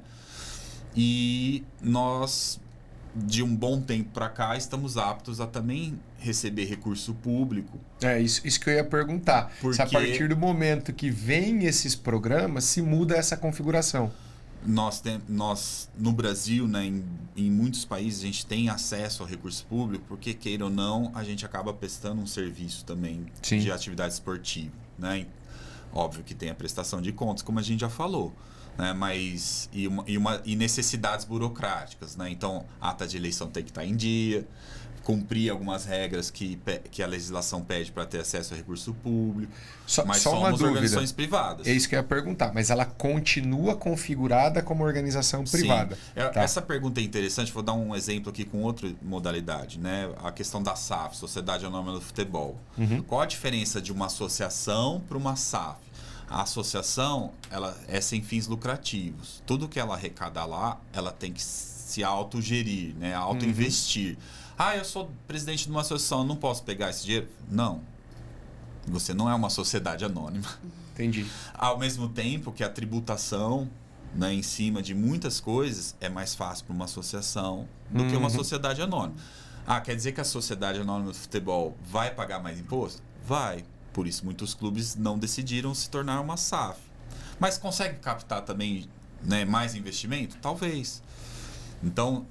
E nós, de um bom tempo para cá, estamos aptos a também receber recurso público. Isso que eu ia perguntar. Porque... Se a partir do momento que vem esses programas, se muda essa configuração. Nós no Brasil, né, em muitos países, a gente tem acesso ao recurso público, porque, queira ou não, a gente acaba prestando um serviço também de atividade esportiva. Né? Óbvio que tem a prestação de contas, como a gente já falou. Né? Mas, e necessidades burocráticas. Né? Então, a ata de eleição tem que estar em dia, cumprir algumas regras que a legislação pede para ter acesso a recurso público. Mas só somos uma dúvida. Organizações privadas. É isso que eu ia perguntar, mas ela continua configurada como organização privada. Sim. Essa pergunta é interessante, vou dar um exemplo aqui com outra modalidade, né? A questão da SAF, Sociedade Anônima do Futebol. Qual a diferença de uma associação para uma SAF? A associação, ela é sem fins lucrativos. Tudo que ela arrecada lá, ela tem que se autogerir, né? Auto-investir. Eu sou presidente de uma associação, não posso pegar esse dinheiro? Não. Você não é uma sociedade anônima. Entendi. Ao mesmo tempo que a tributação, né, em cima de muitas coisas é mais fácil para uma associação do que uma sociedade anônima. Quer dizer que a sociedade anônima do futebol vai pagar mais imposto? Vai. Por isso muitos clubes não decidiram se tornar uma SAF. Mas consegue captar também, né, mais investimento? Talvez. Então,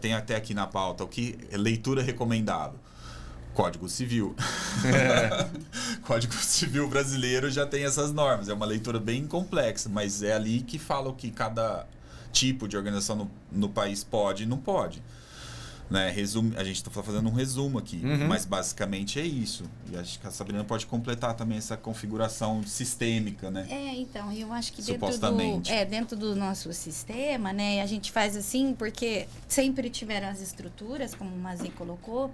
tem até aqui na pauta o que é leitura recomendável. Código Civil. Código Civil brasileiro já tem essas normas. É uma leitura bem complexa, mas é ali que fala o que cada tipo de organização no país pode e não pode. Né? A gente está fazendo um resumo aqui, mas basicamente é isso. E acho que a Sabrina pode completar também essa configuração sistêmica, né? Então, eu acho que supostamente. dentro do nosso sistema, né, a gente faz assim porque sempre tiveram as estruturas, como o Mazi colocou,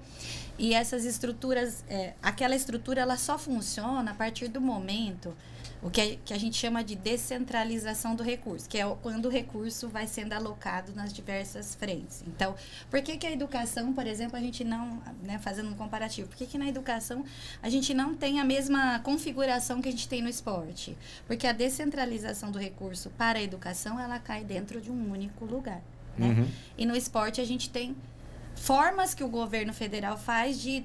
e essas estruturas, aquela estrutura ela só funciona a partir do momento o que a gente chama de descentralização do recurso, que é quando o recurso vai sendo alocado nas diversas frentes. Então, por que a educação, por exemplo, a gente não, né, fazendo um comparativo, por que na educação a gente não tem a mesma configuração que a gente tem no esporte? Porque a descentralização do recurso para a educação, ela cai dentro de um único lugar, né? E no esporte a gente tem formas que o governo federal faz de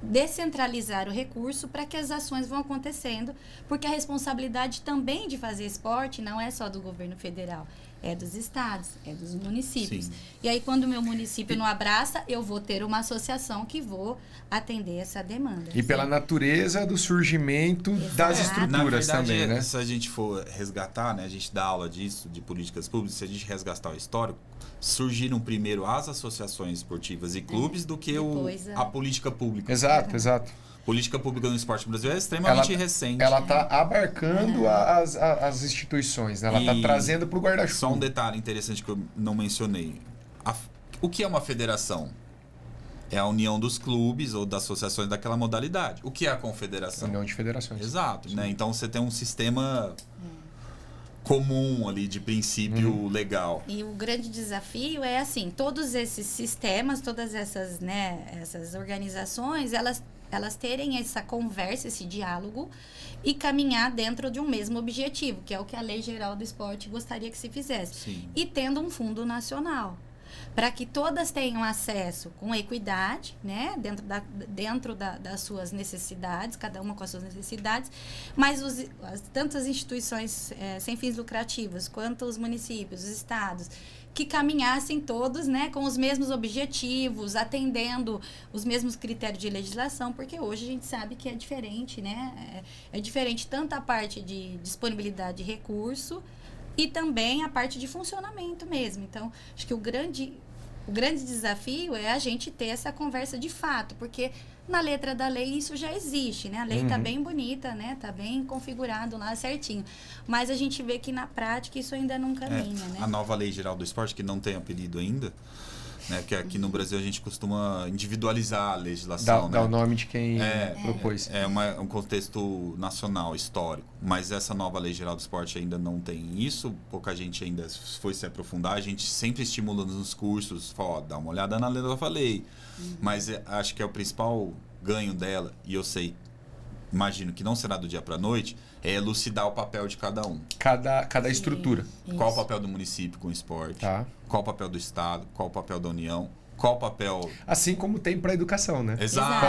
descentralizar o recurso para que as ações vão acontecendo, porque a responsabilidade também de fazer esporte não é só do governo federal, é dos estados, é dos municípios. Sim. E aí, quando o meu município não abraça, eu vou ter uma associação que vou atender essa demanda. E pela natureza do surgimento das estruturas Na verdade, também, né? Se a gente for resgatar, né, a gente dá aula disso, de políticas públicas, se a gente resgatar o histórico, surgiram primeiro as associações esportivas e clubes do que a política pública. Exato, exato. Política pública no esporte brasileiro é extremamente recente. Ela está abarcando as instituições, né? Ela está trazendo para o guarda-chuva. Só um detalhe interessante que eu não mencionei. O que é uma federação? É a união dos clubes ou das associações daquela modalidade. O que é a confederação? União de federações. Exato. Né? Então você tem um sistema comum ali de princípio legal. E o grande desafio é assim, todos esses sistemas, todas essas, né, essas organizações, elas terem essa conversa, esse diálogo e caminhar dentro de um mesmo objetivo, que é o que a Lei Geral do Esporte gostaria que se fizesse. Sim. E tendo um fundo nacional, para que todas tenham acesso com equidade, né, dentro das suas necessidades, cada uma com as suas necessidades, mas tanto as instituições sem fins lucrativos, quanto os municípios, os estados, que caminhassem todos, né, com os mesmos objetivos, atendendo os mesmos critérios de legislação, porque hoje a gente sabe que é diferente, né? É diferente tanto a parte de disponibilidade de recurso e também a parte de funcionamento mesmo. Então, acho que o grande desafio é a gente ter essa conversa de fato, porque na letra da lei isso já existe, né? A lei está bem bonita, né? Está bem configurado lá certinho. Mas a gente vê que na prática isso ainda não caminha, né? A nova Lei Geral do Esporte, que não tem apelido ainda, né? Que aqui no Brasil a gente costuma individualizar a legislação. Dá o nome de quem propôs. É um contexto nacional, histórico. Mas essa nova Lei Geral do Esporte ainda não tem isso. Pouca gente ainda foi se aprofundar. A gente sempre estimula nos cursos, dá uma olhada na nova lei. Mas acho que é o principal ganho dela, e eu imagino que não será do dia para a noite, é elucidar o papel de cada um. Cada estrutura. Isso. Qual o papel do município com o esporte? Tá. Qual o papel do Estado? Qual o papel da União? Qual o papel... Assim como tem para a educação, né? Exato.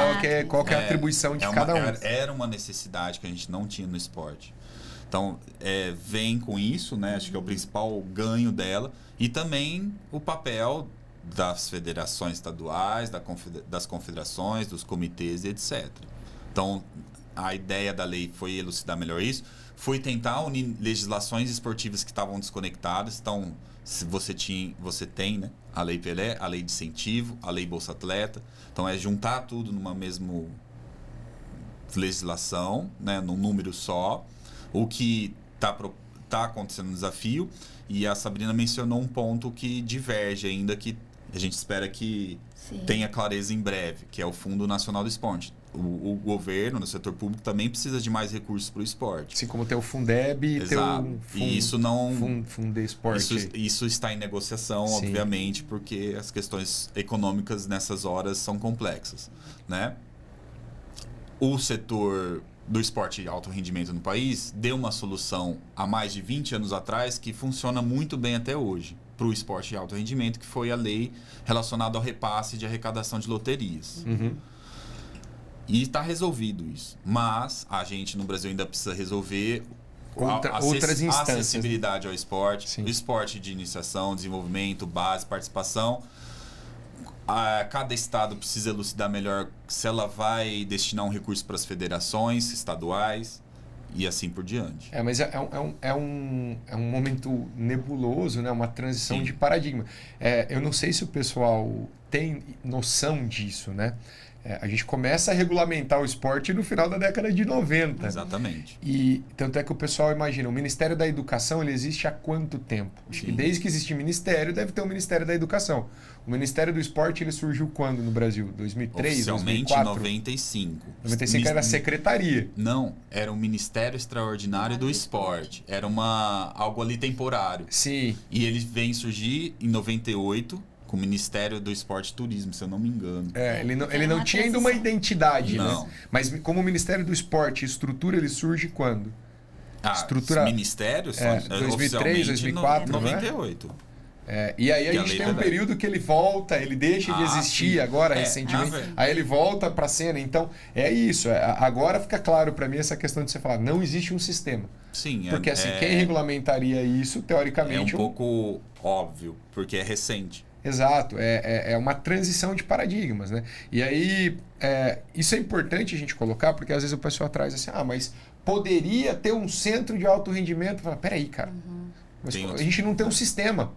Qual que é a atribuição de cada um. Era uma necessidade que a gente não tinha no esporte. Então, vem com isso, né? Acho que é o principal ganho dela. E também o papel das federações estaduais, das confederações, dos comitês e etc. Então, a ideia da lei foi elucidar melhor isso, foi tentar unir legislações esportivas que estavam desconectadas. Então, se você tem, né, a Lei Pelé, a Lei de Incentivo, a Lei Bolsa Atleta. Então, é juntar tudo numa mesma legislação, né, num número só. O que está acontecendo no desafio, e a Sabrina mencionou um ponto que diverge ainda, que A gente espera que Sim. tenha clareza em breve, que é o Fundo Nacional do Esporte. O governo, no setor público, também precisa de mais recursos para o esporte. Assim como tem o Fundeb e tem o E isso não... Fundesporte. Isso está em negociação, Sim. obviamente, porque as questões econômicas nessas horas são complexas, né? O setor do esporte de alto rendimento no país deu uma solução há mais de 20 anos atrás que funciona muito bem até hoje para o esporte de alto rendimento, que foi a lei relacionada ao repasse de arrecadação de loterias. Uhum. E está resolvido isso. Mas a gente no Brasil ainda precisa resolver Outras a instâncias. acessibilidade ao esporte, Sim. o esporte de iniciação, desenvolvimento, base, participação. Cada estado precisa elucidar melhor se ela vai destinar um recurso para as federações estaduais e assim por diante. Mas é um momento nebuloso, né? Uma transição Sim. de paradigma. Eu não sei se o pessoal tem noção disso, né? A gente começa a regulamentar o esporte no final da década de 90. Exatamente. E tanto é que o pessoal imagina, o Ministério da Educação ele existe há quanto tempo? Acho que Sim. desde que existe ministério, deve ter o Ministério da Educação. O Ministério do Esporte ele surgiu quando no Brasil? 2003, Oficialmente 2004? 95. 95 era a secretaria. Não, era um Ministério Extraordinário do Esporte. Era algo ali temporário. Sim. E ele vem surgir em 98 com o Ministério do Esporte e Turismo, se eu não me engano. Ele não tinha ainda uma identidade, Não. né? Mas como o Ministério do Esporte e estrutura, ele surge quando? Estrutura- Os ministérios, 2003, oficialmente, 2004, não é? 98. E aí a Que a gente lei tem um vai- período que ele volta, ele deixa de existir sim. agora, É, recentemente. na ver- Aí ele volta pra cena. Então, é isso. Agora fica claro pra mim essa questão de você falar, não existe um sistema. Sim, Porque assim, quem regulamentaria isso, é teoricamente... um pouco óbvio, porque é recente. Exato, é uma transição de paradigmas, né? E aí, isso é importante a gente colocar, porque às vezes o pessoal traz assim, mas poderia ter um centro de alto rendimento. Fala, peraí, cara, mas a gente não tem um sistema.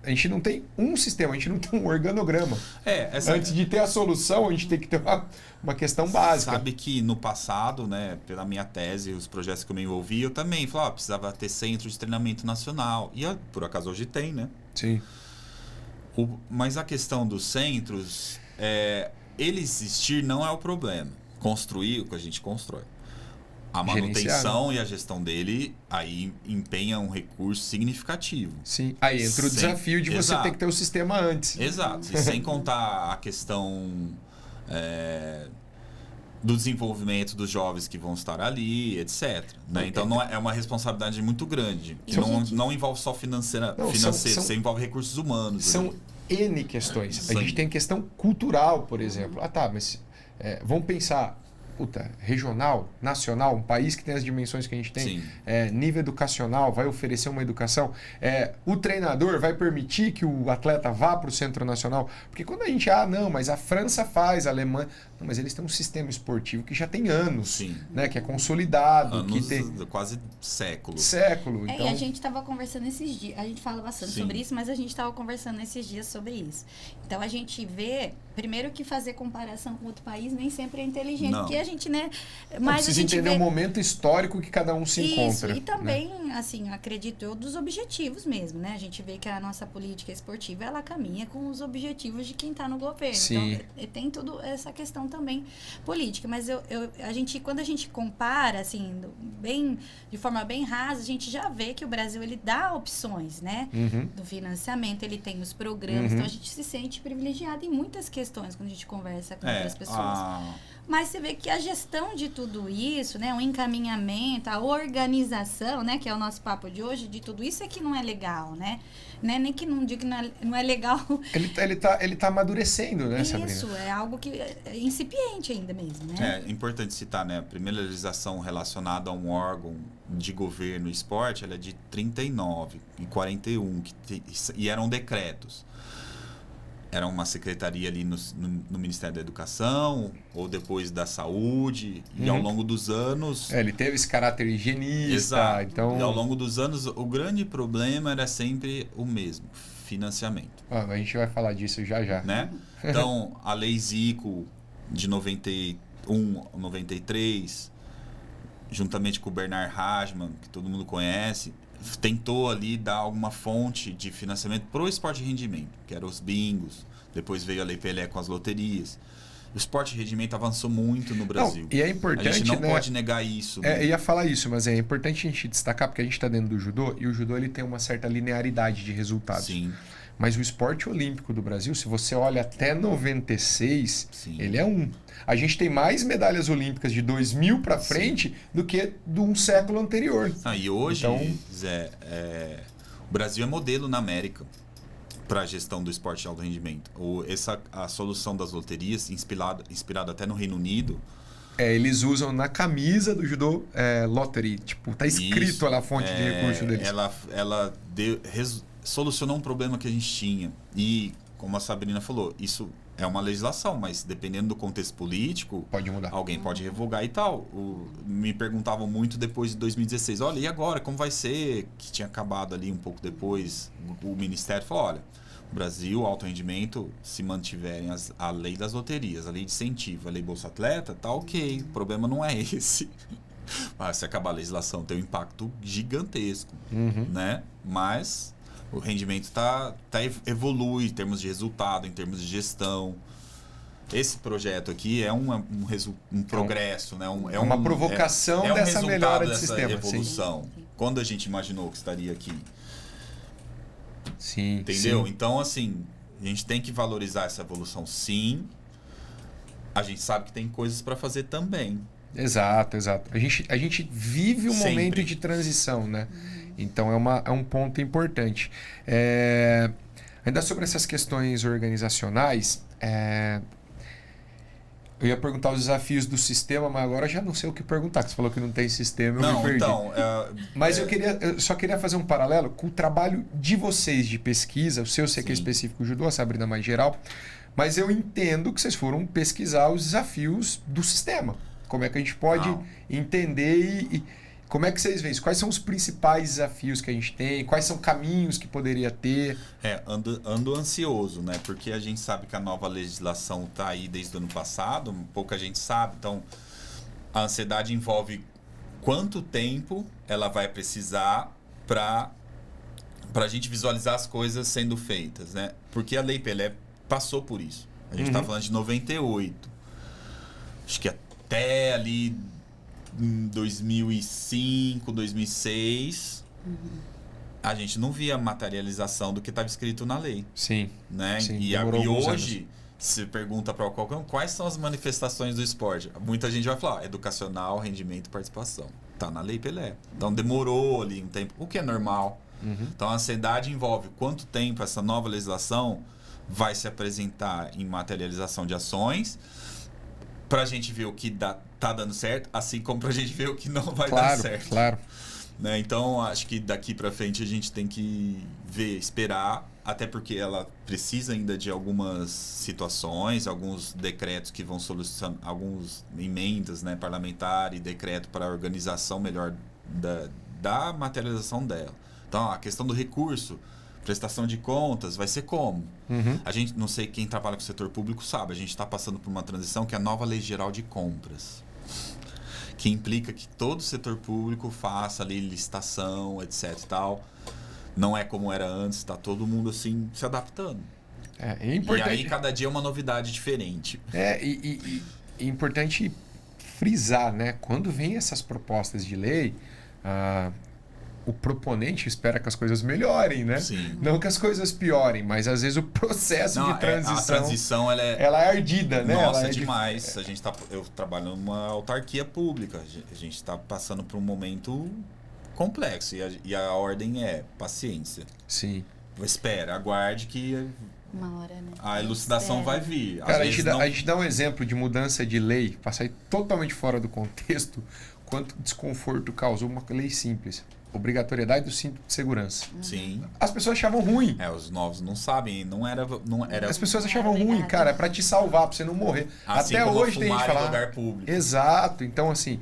A gente não tem um sistema, a gente não tem um organograma. Antes de ter a solução, a gente tem que ter uma questão básica. Sabe que no passado, né, pela minha tese, os projetos que eu me envolvi, eu também falava, precisava ter centro de treinamento nacional. E por acaso hoje tem, né? Sim. Mas a questão dos centros, ele existir não é o problema. Construir o que a gente constrói. A manutenção e a gestão dele aí empenha um recurso significativo. Sim. Aí entra o desafio de você ter que ter o sistema antes. Exato. E sem contar a questão do desenvolvimento dos jovens que vão estar ali, etc. Né? Então não é uma responsabilidade muito grande. Não envolve só financeiro, você envolve recursos humanos. São N questões. Sim. A gente tem questão cultural, por exemplo. Mas vamos pensar... regional, nacional, um país que tem as dimensões que a gente tem, nível educacional, vai oferecer uma educação. O treinador vai permitir que o atleta vá para o centro nacional? Porque quando a gente, mas a França faz, a Alemanha... Não, mas eles têm um sistema esportivo que já tem anos, né, que é consolidado. Anos, que tem quase século. E a gente estava conversando esses dias, a gente fala bastante sobre isso, mas a gente estava conversando esses dias sobre isso. Então a gente vê, primeiro que fazer comparação com outro país nem sempre é inteligente, porque a gente, né... Mas precisa a gente entender o momento histórico que cada um se encontra. E também, assim, acredito eu, dos objetivos mesmo, né? A gente vê que a nossa política esportiva, ela caminha com os objetivos de quem está no governo. Sim. Então, tem tudo essa questão também política. Mas quando a gente compara, assim, de forma bem rasa, a gente já vê que o Brasil, ele dá opções, né? Do financiamento, ele tem os programas. Então, a gente se sente privilegiado em muitas questões quando a gente conversa com outras pessoas. Mas você vê que a gestão de tudo isso, né, o encaminhamento, a organização, né, que é o nosso papo de hoje, de tudo isso é que não é legal, né? Nem que não diga que não é legal. Ele tá amadurecendo, né, Sabrina? Isso, é algo que é incipiente ainda mesmo, né? É importante citar, né, a primeira legislação relacionada a um órgão de governo e esporte, ela é de 39 e 41, e eram decretos. Era uma secretaria ali no Ministério da Educação, ou depois da Saúde, e ao longo dos anos... ele teve esse caráter higienista. Exato. Então... E ao longo dos anos, o grande problema era sempre o mesmo, financiamento. A gente vai falar disso já. Né? Então, a Lei Zico de 91, 93, juntamente com o Bernard Hagman, que todo mundo conhece, tentou ali dar alguma fonte de financiamento para o esporte de rendimento, que eram os bingos. Depois veio a Lei Pelé com as loterias. O esporte de rendimento avançou muito no Brasil. Não, e é importante, a gente não né? pode negar isso. Né? Eu ia falar isso, mas é importante a gente destacar, porque a gente está dentro do judô, e o judô ele tem uma certa linearidade de resultados. Sim. Mas o esporte olímpico do Brasil, se você olha até 96, Sim. ele é um. A gente tem mais medalhas olímpicas de 2000 para frente do que de um século anterior. E hoje, então, Zé, o Brasil é modelo na América para a gestão do esporte de alto rendimento. A solução das loterias, inspirada até no Reino Unido. Eles usam na camisa do judô lottery. Tipo, tá escrito lá a fonte de recurso deles. Ela solucionou um problema que a gente tinha. E, como a Sabrina falou, isso é uma legislação, mas dependendo do contexto político, pode mudar. Alguém pode revogar e tal. Me perguntavam muito depois de 2016, olha, e agora, como vai ser? Que tinha acabado ali um pouco depois, o Ministério falou, olha, o Brasil, alto rendimento, se mantiverem a lei das loterias, a lei de incentivo, a lei Bolsa Atleta, tá ok, o problema não é esse. Mas se acabar a legislação, tem um impacto gigantesco, né? Mas o rendimento evolui em termos de resultado, em termos de gestão. Esse projeto aqui é um progresso, né? É uma provocação dessa melhora de sistema. Evolução. Sim. Quando a gente imaginou que estaria aqui. Sim. Entendeu? Sim. Então, assim, a gente tem que valorizar essa evolução, sim. A gente sabe que tem coisas para fazer também. Exato. A gente vive um momento de transição, né? Então é um ponto importante. Ainda sobre essas questões organizacionais, eu ia perguntar os desafios do sistema, mas agora já não sei o que perguntar, porque você falou que não tem sistema, eu me perdi. Mas eu só queria fazer um paralelo com o trabalho de vocês de pesquisa, o seu sei que é específico judô, a Sabrina mais geral, mas eu entendo que vocês foram pesquisar os desafios do sistema. Como é que a gente pode entender e como é que vocês veem isso? Quais são os principais desafios que a gente tem? Quais são caminhos que poderia ter? Ando ansioso, né? Porque a gente sabe que a nova legislação está aí desde o ano passado, pouca gente sabe. Então, a ansiedade envolve quanto tempo ela vai precisar para a gente visualizar as coisas sendo feitas, né? Porque a Lei Pelé passou por isso. A gente está falando de 98. Acho que até ali em 2005, 2006, a gente não via materialização do que estava escrito na lei. Sim. Né? Sim, e hoje, se pergunta para qualquer um quais são as manifestações do esporte, muita gente vai falar educacional, rendimento e participação. Tá na Lei Pelé. Então demorou ali um tempo, o que é normal. Então a ansiedade envolve quanto tempo essa nova legislação vai se apresentar em materialização de ações, pra gente ver o que tá dando certo, assim como pra gente ver o que não vai dar certo. Claro. Né? Então, acho que daqui pra frente a gente tem que esperar, até porque ela precisa ainda de algumas situações, alguns decretos que vão solucionar, algumas emendas, né, parlamentar e decreto para a organização melhor da materialização dela. Então, a questão do recurso, prestação de contas, vai ser como? A gente, não sei quem trabalha com o setor público sabe, a gente está passando por uma transição que é a nova Lei Geral de Compras, que implica que todo o setor público faça ali licitação, etc e tal. Não é como era antes, está todo mundo assim se adaptando. É importante. E aí cada dia é uma novidade diferente. É importante frisar, né? Quando vem essas propostas de lei, o proponente espera que as coisas melhorem, né? Sim. Não que as coisas piorem, mas às vezes o processo de transição... A transição, ela é ardida, né? Nossa, ela é demais. Eu trabalho numa autarquia pública. A gente está passando por um momento complexo. E a ordem é paciência. Sim. Espera, aguarde que uma hora, né? A elucidação vai vir. Cara, a gente dá um exemplo de mudança de lei, para sair totalmente fora do contexto, quanto desconforto causou uma lei simples. Obrigatoriedade do cinto de segurança. Sim. As pessoas achavam ruim. Os novos não sabem, não era. As pessoas achavam ruim, cara, é pra te salvar, pra você não morrer. Assim até como hoje tem gente fumar em falando. lugar público. Exato. Então, assim,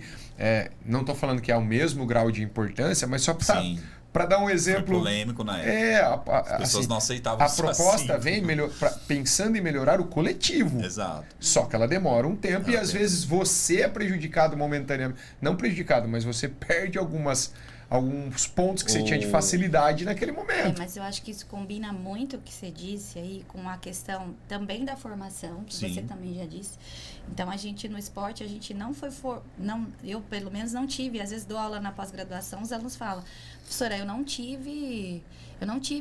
não tô falando que é o mesmo grau de importância, mas só pra dar um exemplo. Foi polêmico na época. As pessoas assim, não aceitavam isso. A proposta vem pensando em melhorar o coletivo. Exato. Só que ela demora um tempo e às vezes você é prejudicado momentaneamente. Não prejudicado, mas você perde algumas alguns pontos que você tinha de facilidade naquele momento. Mas eu acho que isso combina muito o que você disse aí com a questão também da formação, que Sim. você também já disse. Então, a gente no esporte, a gente não foi... eu, pelo menos, não tive. Às vezes, dou aula na pós-graduação, os alunos falam, professora, eu não tive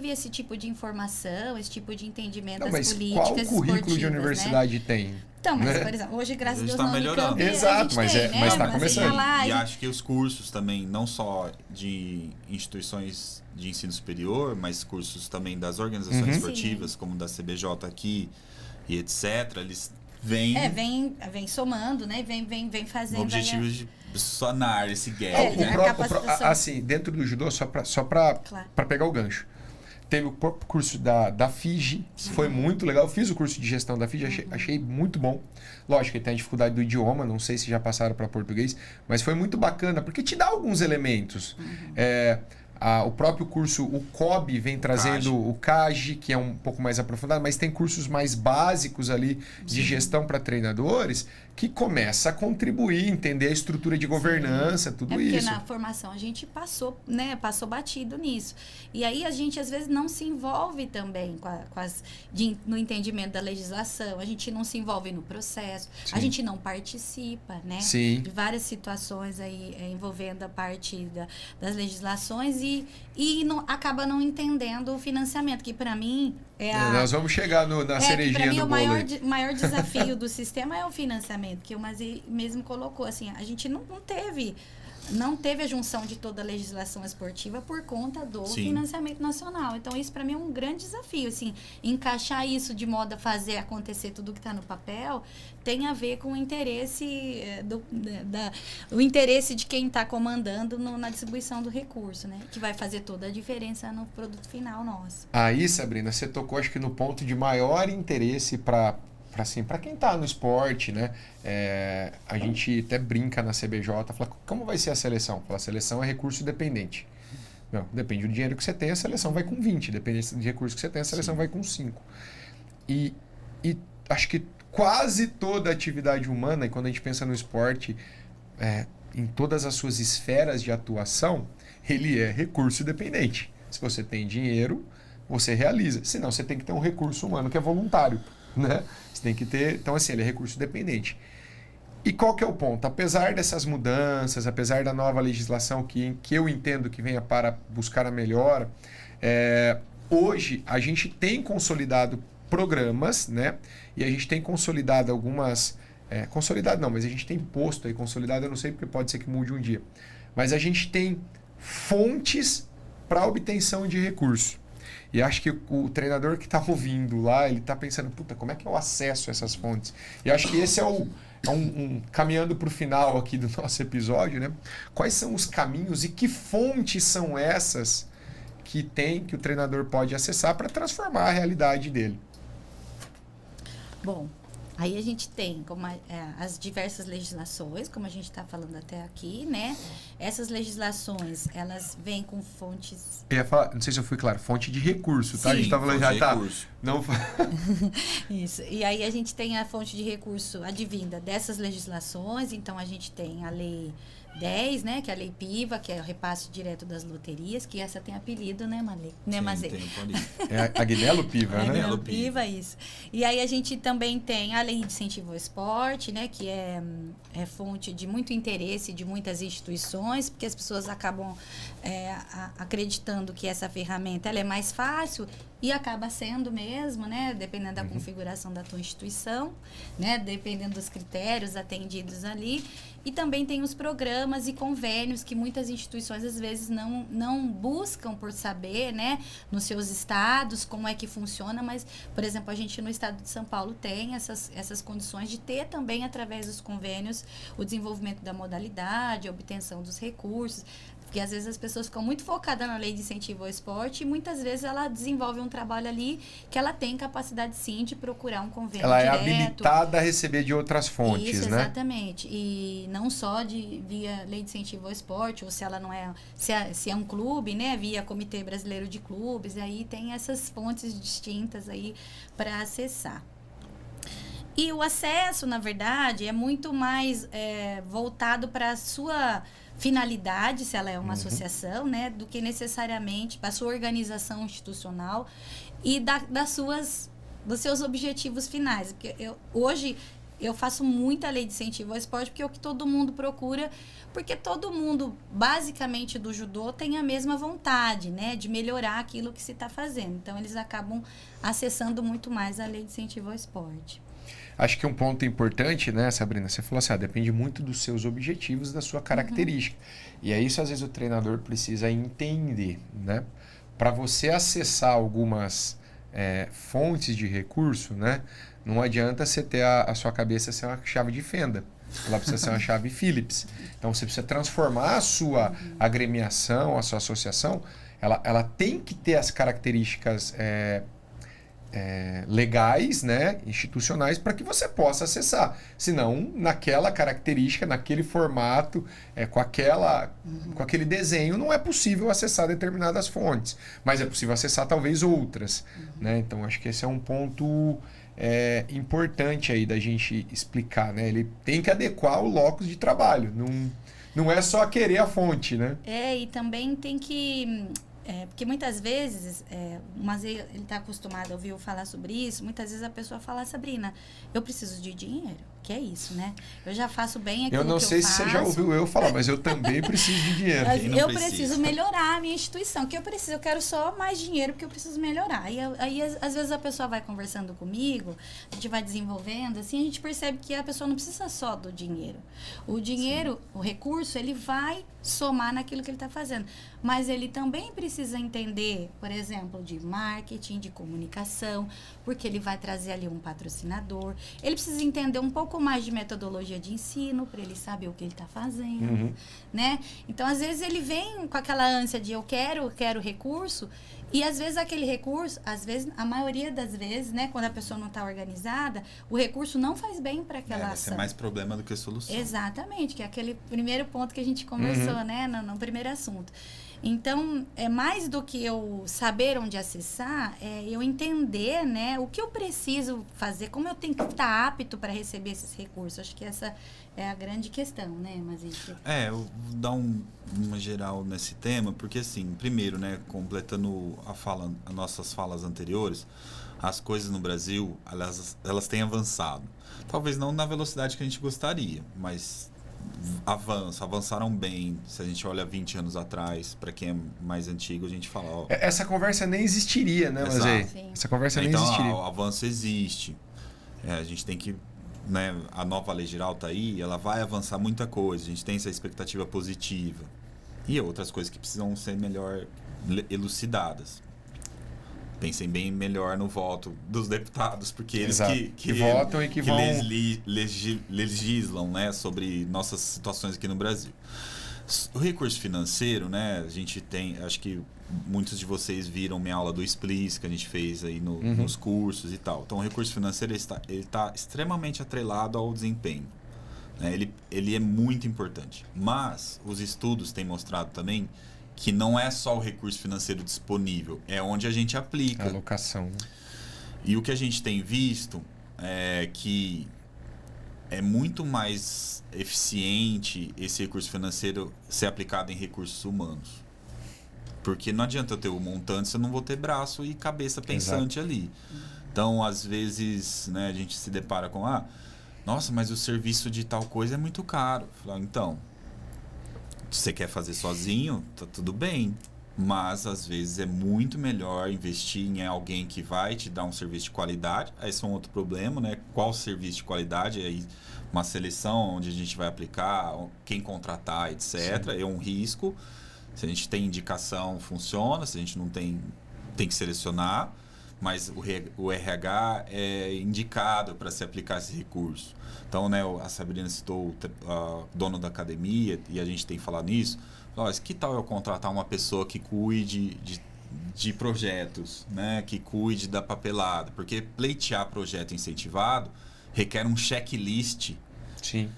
esse tipo de informação, esse tipo de entendimento das políticas esportivas. Mas qual currículo de universidade tem? Então, mas, por exemplo, hoje, graças a Deus, tá na Unicamp, Exato, mas está começando. E acho que os cursos também, não só de instituições de ensino superior, mas cursos também das organizações esportivas, como da CBJ aqui e etc., eles vêm... vem somando, né? Vem fazendo... O objetivo de sanar esse gap, né? Assim, dentro do judô, só para pegar o gancho. Teve o curso da FIGE, foi muito legal. Eu fiz o curso de gestão da FIGE, achei muito bom. Lógico que tem a dificuldade do idioma, não sei se já passaram para português, mas foi muito bacana, porque te dá alguns elementos. O próprio curso, o COB, vem trazendo o CAGE, que é um pouco mais aprofundado, mas tem cursos mais básicos ali de gestão para treinadores, que começa a contribuir, entender a estrutura de governança, tudo isso. Porque na formação a gente passou batido nisso. E aí a gente às vezes não se envolve também no entendimento da legislação, a gente não se envolve no processo, a gente não participa, né? De várias situações aí envolvendo a parte das legislações e acaba não entendendo o financiamento, que para mim nós vamos chegar na cerejinha do bolo. O maior desafio do sistema é o financiamento, que o Mazzi mesmo colocou. Assim, a gente não teve a junção de toda a legislação esportiva por conta do financiamento nacional. Então, isso para mim é um grande desafio. Assim, encaixar isso de modo a fazer acontecer tudo que está no papel tem a ver com o interesse o interesse de quem está comandando na distribuição do recurso, né? Que vai fazer toda a diferença no produto final nosso. Aí, Sabrina, você tocou acho que no ponto de maior interesse para quem está no esporte, né? A gente até brinca na CBJ, fala, como vai ser a seleção? Fala, a seleção é recurso dependente. Não, depende do dinheiro que você tem, a seleção vai com 20. Depende do recurso que você tem, a seleção vai com 5. E acho que quase toda atividade humana, e quando a gente pensa no esporte, em todas as suas esferas de atuação, ele é recurso dependente. Se você tem dinheiro, você realiza. Senão, você tem que ter um recurso humano que é voluntário, né? Você tem que ter... Então, assim, ele é recurso dependente. E qual que é o ponto? Apesar dessas mudanças, apesar da nova legislação que eu entendo que venha para buscar a melhora, hoje a gente tem consolidado programas, né? E a gente tem consolidado algumas... consolidado não, mas a gente tem posto aí, consolidado eu não sei porque pode ser que mude um dia. Mas a gente tem fontes para obtenção de recurso. E acho que o treinador que está ouvindo lá, ele está pensando, puta, como é que eu acesso essas fontes? E acho que esse caminhando para o final aqui do nosso episódio, né? Quais são os caminhos e que fontes são essas que o treinador pode acessar para transformar a realidade dele? Bom, aí a gente tem como as diversas legislações, como a gente está falando até aqui, né? Essas legislações, elas vêm com fontes... Eu ia falar, não sei se eu fui claro, fonte de recurso, tá? Sim, a gente tá falando já, tá? Não... Isso. E aí a gente tem a fonte de recurso advinda dessas legislações, então a gente tem a Lei 10, né, que é a Lei PIVA, que é o repasse direto das loterias, que essa tem apelido, né, Mazzi? É a Agnello Piva, né? Agnello Piva, isso. E aí a gente também tem a Lei de Incentivo ao Esporte, né, que é fonte de muito interesse de muitas instituições, porque as pessoas acabam acreditando que essa ferramenta ela é mais fácil e acaba sendo mesmo, né, dependendo da configuração da tua instituição, né, dependendo dos critérios atendidos ali. E também tem os programas e convênios que muitas instituições, às vezes, não buscam por saber, né, nos seus estados, como é que funciona. Mas, por exemplo, a gente no estado de São Paulo tem essas condições de ter também, através dos convênios, o desenvolvimento da modalidade, a obtenção dos recursos. Porque às vezes as pessoas ficam muito focadas na lei de incentivo ao esporte e muitas vezes ela desenvolve um trabalho ali que ela tem capacidade sim de procurar um convênio direto. Ela é habilitada a receber de outras fontes, isso, né? Exatamente. E não só via lei de incentivo ao esporte, ou se ela não é... Se é um clube, né? Via Comitê Brasileiro de Clubes, aí tem essas fontes distintas aí para acessar. E o acesso, na verdade, é muito mais voltado para finalidade, se ela é uma associação, né, do que necessariamente para a sua organização institucional e dos seus objetivos finais. Porque hoje eu faço muita lei de incentivo ao esporte porque é o que todo mundo procura, porque todo mundo, basicamente, do judô tem a mesma vontade, né, de melhorar aquilo que se está fazendo. Então, eles acabam acessando muito mais a lei de incentivo ao esporte. Acho que um ponto importante, né, Sabrina? Você falou assim, depende muito dos seus objetivos, da sua característica. E é isso, às vezes, o treinador precisa entender, né? Para você acessar algumas fontes de recurso, né? Não adianta você ter a sua cabeça ser uma chave de fenda. Ela precisa ser uma chave Phillips. Então, você precisa transformar a sua agremiação, a sua associação. Ela tem que ter as características legais, né, institucionais, para que você possa acessar. Senão, naquela característica, naquele formato, com aquele desenho, não é possível acessar determinadas fontes. Mas é possível acessar talvez outras. Né? Então, acho que esse é um ponto importante aí da gente explicar. Né? Ele tem que adequar o locus de trabalho. Não é só querer a fonte, né? E também tem que... porque muitas vezes, mas ele está acostumado a ouvir eu falar sobre isso, muitas vezes a pessoa fala, Sabrina, eu preciso de dinheiro, que é isso, né? Eu já faço bem aquilo que eu faço. Eu não sei se você já ouviu eu falar, mas eu também preciso de dinheiro. Eu preciso melhorar a minha instituição, eu quero só mais dinheiro porque eu preciso melhorar. E aí, às vezes, a pessoa vai conversando comigo, a gente vai desenvolvendo, assim, a gente percebe que a pessoa não precisa só do dinheiro. O dinheiro, o recurso, ele vai somar naquilo que ele está fazendo. Mas ele também precisa entender, por exemplo, de marketing, de comunicação, porque ele vai trazer ali um patrocinador. Ele precisa entender um pouco mais de metodologia de ensino, para ele saber o que ele está fazendo, né? Então, às vezes, ele vem com aquela ânsia de eu quero recurso, e às vezes aquele recurso, a maioria das vezes, né, quando a pessoa não está organizada, o recurso não faz bem para aquela ação. Vai ser mais problema do que solução. Exatamente, que é aquele primeiro ponto que a gente conversou, né, no primeiro assunto. Então, é mais do que eu saber onde acessar, eu entender, né, o que eu preciso fazer, como eu tenho que estar apto para receber esses recursos. Acho que essa é a grande questão, né, Mazito? Eu vou dar uma geral nesse tema, porque assim, primeiro, né, completando as nossas falas anteriores, as coisas no Brasil, elas têm avançado. Talvez não na velocidade que a gente gostaria, mas avançaram bem. Se a gente olha 20 anos atrás, para quem é mais antigo, a gente fala... Essa conversa nem existiria, né, Mazei? Essa conversa nem existiria. Então, o avanço existe. A gente tem que... Né, a nova lei geral está aí, ela vai avançar muita coisa. A gente tem essa expectativa positiva. E outras coisas que precisam ser melhor elucidadas. Pensem bem melhor no voto dos deputados, porque eles que votam e que vão... legislam, né, sobre nossas situações aqui no Brasil. O recurso financeiro, né, a gente tem, acho que muitos de vocês viram minha aula do Explicit que a gente fez aí nos cursos e tal. Então, o recurso financeiro ele está extremamente atrelado ao desempenho. Né? Ele é muito importante. Mas os estudos têm mostrado também que não é só o recurso financeiro disponível, é onde a gente aplica. A alocação. Né? E o que a gente tem visto é que é muito mais eficiente esse recurso financeiro ser aplicado em recursos humanos. Porque não adianta eu ter o montante se eu não vou ter braço e cabeça pensante ali. Então, às vezes, né, a gente se depara com, nossa, mas o serviço de tal coisa é muito caro. Então, se você quer fazer sozinho, tá tudo bem. Mas, às vezes, é muito melhor investir em alguém que vai te dar um serviço de qualidade. Aí isso é um outro problema, né? Qual serviço de qualidade? Aí uma seleção onde a gente vai aplicar, quem contratar, etc. Sim. É um risco. Se a gente tem indicação, funciona. Se a gente não tem, tem que selecionar. Mas o RH é indicado para se aplicar esse recurso. Então, né, a Sabrina citou o dono da academia, e a gente tem falado nisso. Que tal eu contratar uma pessoa que cuide de projetos, né, que cuide da papelada? Porque pleitear projeto incentivado requer um checklist. Sim.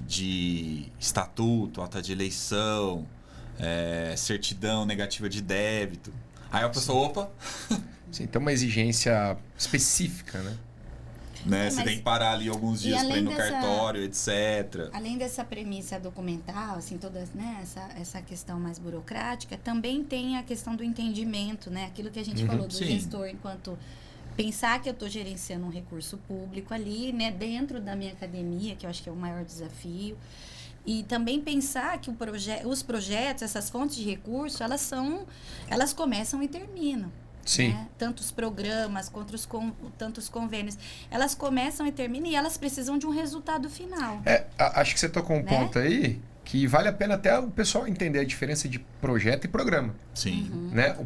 De estatuto, ata de eleição, certidão negativa de débito. Aí a pessoa, Sim, tem uma exigência específica, né? né? Você tem que parar ali alguns dias para ir no cartório, etc. Além dessa premissa documental, assim, toda, né, essa questão mais burocrática, também tem a questão do entendimento, né? Aquilo que a gente falou do gestor, enquanto pensar que eu estou gerenciando um recurso público ali, né, dentro da minha academia, que eu acho que é o maior desafio. E também pensar que os projetos, essas fontes de recurso, elas começam e terminam. Sim. Né? Tanto os programas quanto tantos convênios. Elas começam e terminam e elas precisam de um resultado final. Acho que você tocou um ponto aí que vale a pena até o pessoal entender a diferença de projeto e programa. Sim. Né?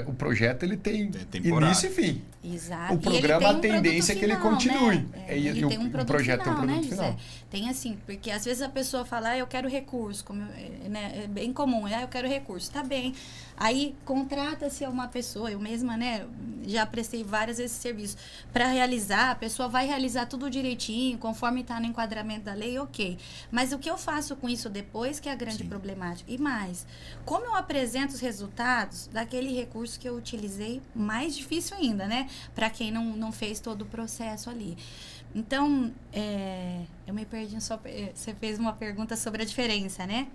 O projeto ele tem início e fim. Exato. O programa, a tendência é que ele continue. Né? E tem um produto projeto final, é um produto né, final. José? Tem assim, porque às vezes a pessoa fala, eu quero recurso, né? É bem comum, eu quero recurso, tá bem. Aí contrata-se uma pessoa, eu mesma, né, já prestei várias vezes serviço para realizar, a pessoa vai realizar tudo direitinho, conforme está no enquadramento da lei, ok. Mas o que eu faço com isso depois que é a grande problemática? E mais, como eu apresento os resultados daquele recurso que eu utilizei, mais difícil ainda, né? Para quem não fez todo o processo ali. Então, eu me perdi só. Você fez uma pergunta sobre a diferença, né?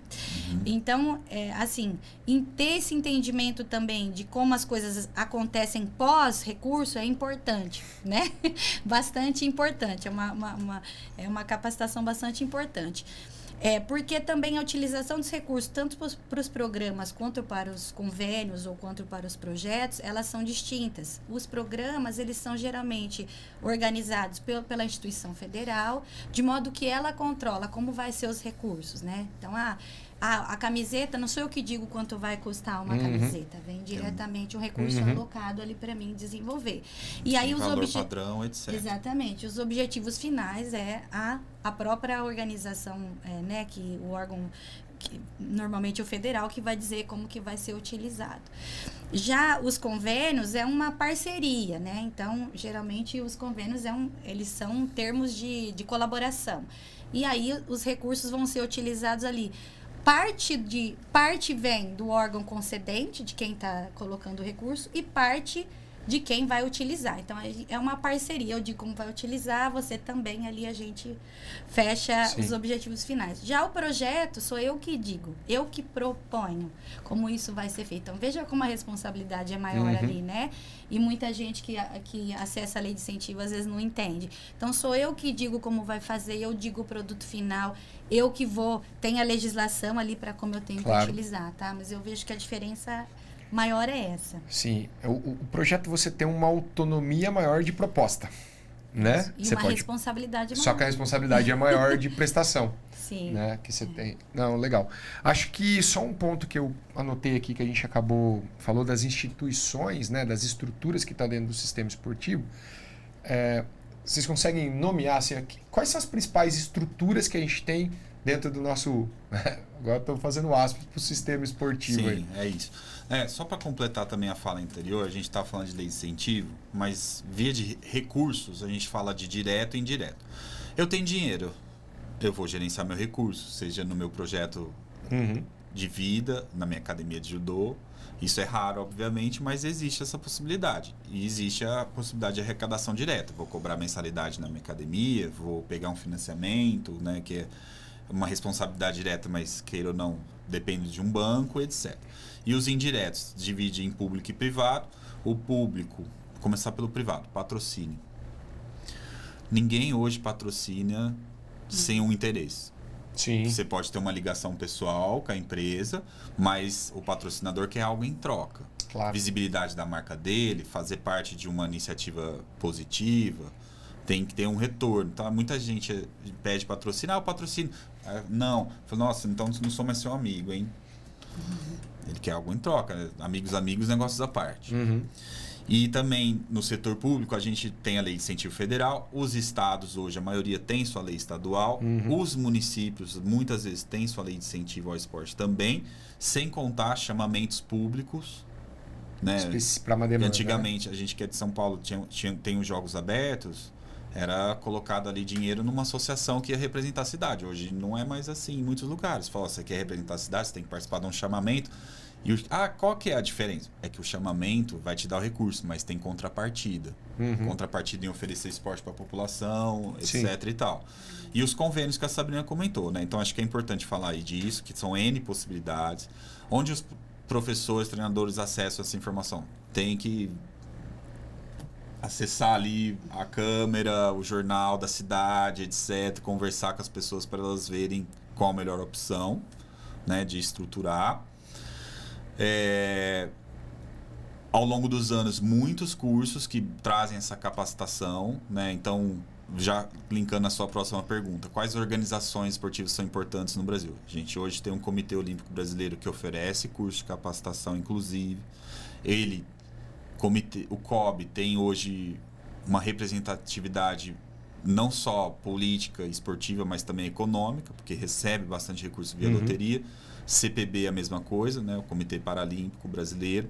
Então, assim, em ter esse entendimento também de como as coisas acontecem pós-recurso é importante, né? Bastante importante. É uma capacitação bastante importante. Porque também a utilização dos recursos, tanto para os programas quanto para os convênios ou quanto para os projetos, elas são distintas. Os programas, eles são geralmente organizados pela instituição federal, de modo que ela controla como vai ser os recursos, né? Então, a camiseta, não sou eu que digo quanto vai custar uma camiseta, vem diretamente um recurso alocado ali para mim desenvolver. E aí os valor padrão, etc. Exatamente. Os objetivos finais é a própria organização, né, que o órgão, normalmente o federal, que vai dizer como que vai ser utilizado. Já os convênios é uma parceria, né? Então, geralmente os convênios eles são termos de colaboração. E aí os recursos vão ser utilizados ali. Parte vem do órgão concedente, de quem está colocando o recurso, e parte de quem vai utilizar. Então, é uma parceria. Eu digo como vai utilizar, você também ali, a gente fecha os objetivos finais. Já o projeto, sou eu que digo, eu que proponho como isso vai ser feito. Então, veja como a responsabilidade é maior ali, né? E muita gente que acessa a lei de incentivo, às vezes, não entende. Então, sou eu que digo como vai fazer, eu digo o produto final, eu que tem a legislação ali para como eu tenho que utilizar, tá? Mas eu vejo que a diferença maior é essa. Sim. O projeto você tem uma autonomia maior de proposta, né? E uma responsabilidade maior. Só que a responsabilidade é maior de prestação. Sim. Né? Que você tem. Não, legal. Acho que só um ponto que eu anotei aqui, que a gente falou das instituições, né? Das estruturas que estão dentro do sistema esportivo. Vocês conseguem nomear assim, quais são as principais estruturas que a gente tem dentro do nosso... Agora estou fazendo aspas para o sistema esportivo. Sim, é isso. Só para completar também a fala anterior, a gente está falando de lei de incentivo, mas via de recursos, a gente fala de direto e indireto. Eu tenho dinheiro, eu vou gerenciar meu recurso, seja no meu projeto de vida, na minha academia de judô. Isso é raro, obviamente, mas existe essa possibilidade. E existe a possibilidade de arrecadação direta. Vou cobrar mensalidade na minha academia, vou pegar um financiamento, né, que é uma responsabilidade direta, mas queira ou não, depende de um banco, etc. E os indiretos, divide em público e privado. O público, vou começar pelo privado, patrocínio. Ninguém hoje patrocina sem um interesse. Sim. Você pode ter uma ligação pessoal com a empresa, mas o patrocinador quer algo em troca. Claro. Visibilidade da marca dele, fazer parte de uma iniciativa positiva, tem que ter um retorno. Tá? Muita gente pede patrocínio, o patrocínio. Não. Fala, nossa, então não sou mais seu amigo, hein? Ele quer algo em troca. Né? Amigos, negócios à parte. E também no setor público a gente tem a lei de incentivo federal, os estados hoje, a maioria tem sua lei estadual, os municípios muitas vezes têm sua lei de incentivo ao esporte também, sem contar chamamentos públicos. Né? Para uma demanda. Antigamente, a gente que é de São Paulo tem os Jogos Abertos, era colocado ali dinheiro numa associação que ia representar a cidade. Hoje não é mais assim em muitos lugares. Fala, você quer representar a cidade, você tem que participar de um chamamento. E qual que é a diferença? É que o chamamento vai te dar o recurso, mas tem contrapartida. Contrapartida em oferecer esporte para a população, etc. e tal. E os convênios que a Sabrina comentou, né? Então, acho que é importante falar aí disso, que são N possibilidades. Onde os professores, treinadores acessam essa informação? Tem que acessar ali a câmera, o jornal da cidade, etc. Conversar com as pessoas para elas verem qual a melhor opção, né, de estruturar. Ao longo dos anos, muitos cursos que trazem essa capacitação, né? Então, já linkando a sua próxima pergunta, quais organizações esportivas são importantes no Brasil? A gente hoje tem um Comitê Olímpico Brasileiro que oferece curso de capacitação, inclusive. O COB tem hoje uma representatividade não só política e esportiva, mas também econômica, porque recebe bastante recurso via loteria. CPB é a mesma coisa, né? O Comitê Paralímpico Brasileiro.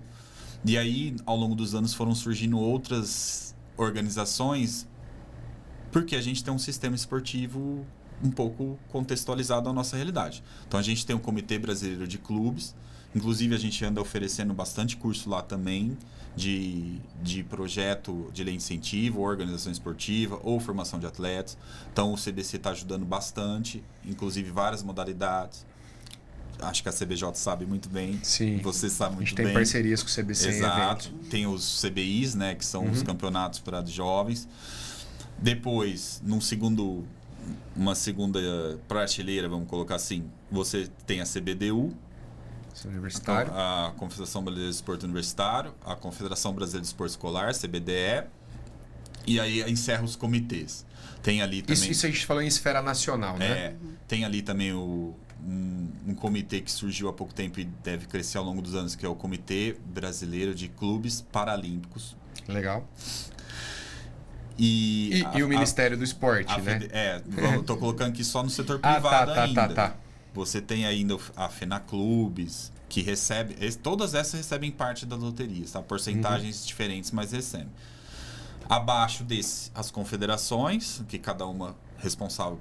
E aí, ao longo dos anos, foram surgindo outras organizações, porque a gente tem um sistema esportivo um pouco contextualizado à nossa realidade. Então, a gente tem o Comitê Brasileiro de Clubes, inclusive a gente anda oferecendo bastante curso lá também, de projeto de lei de incentivo, ou organização esportiva, ou formação de atletas. Então, o CBC está ajudando bastante, inclusive várias modalidades. Acho que a CBJ sabe muito bem. Sim. Você sabe muito bem. A gente tem parcerias com o CBC. Exato. Tem os CBIs, né, que são os campeonatos para jovens. Depois, uma segunda prateleira, vamos colocar assim, você tem a CBDU, Universitário. a Confederação Brasileira de Esporte Universitário, a Confederação Brasileira de Esporte Escolar, CBDE, e aí encerra os comitês. Tem ali também... Isso a gente falou em esfera nacional, né? Tem ali também um comitê que surgiu há pouco tempo e deve crescer ao longo dos anos, que é o Comitê Brasileiro de Clubes Paralímpicos. Legal. E o Ministério do Esporte, né? Estou colocando aqui só no setor privado ainda. Tá. Você tem ainda a FENAClubes, que recebe... Todas essas recebem parte da loteria, tá? Porcentagens diferentes, mas recebem. Abaixo desse, as confederações, que cada uma responsável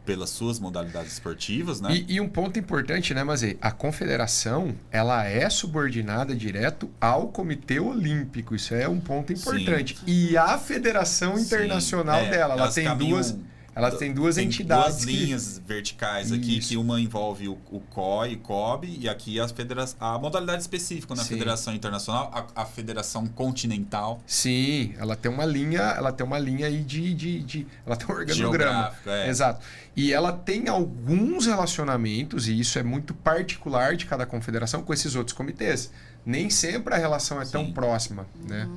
pelas suas modalidades esportivas, né? E um ponto importante, né, Mazei? A confederação, ela é subordinada direto ao Comitê Olímpico. Isso é um ponto importante. Sim. E a Federação Internacional dela, ela tem duas entidades. Duas linhas verticais aqui, que uma envolve o COI, COB, e aqui a modalidade específica, né? A Federação Internacional, a Federação Continental. Sim, ela tem uma linha aí ela tem um organograma. Exato. E ela tem alguns relacionamentos, e isso é muito particular de cada confederação, com esses outros comitês. Nem sempre a relação é tão próxima, né?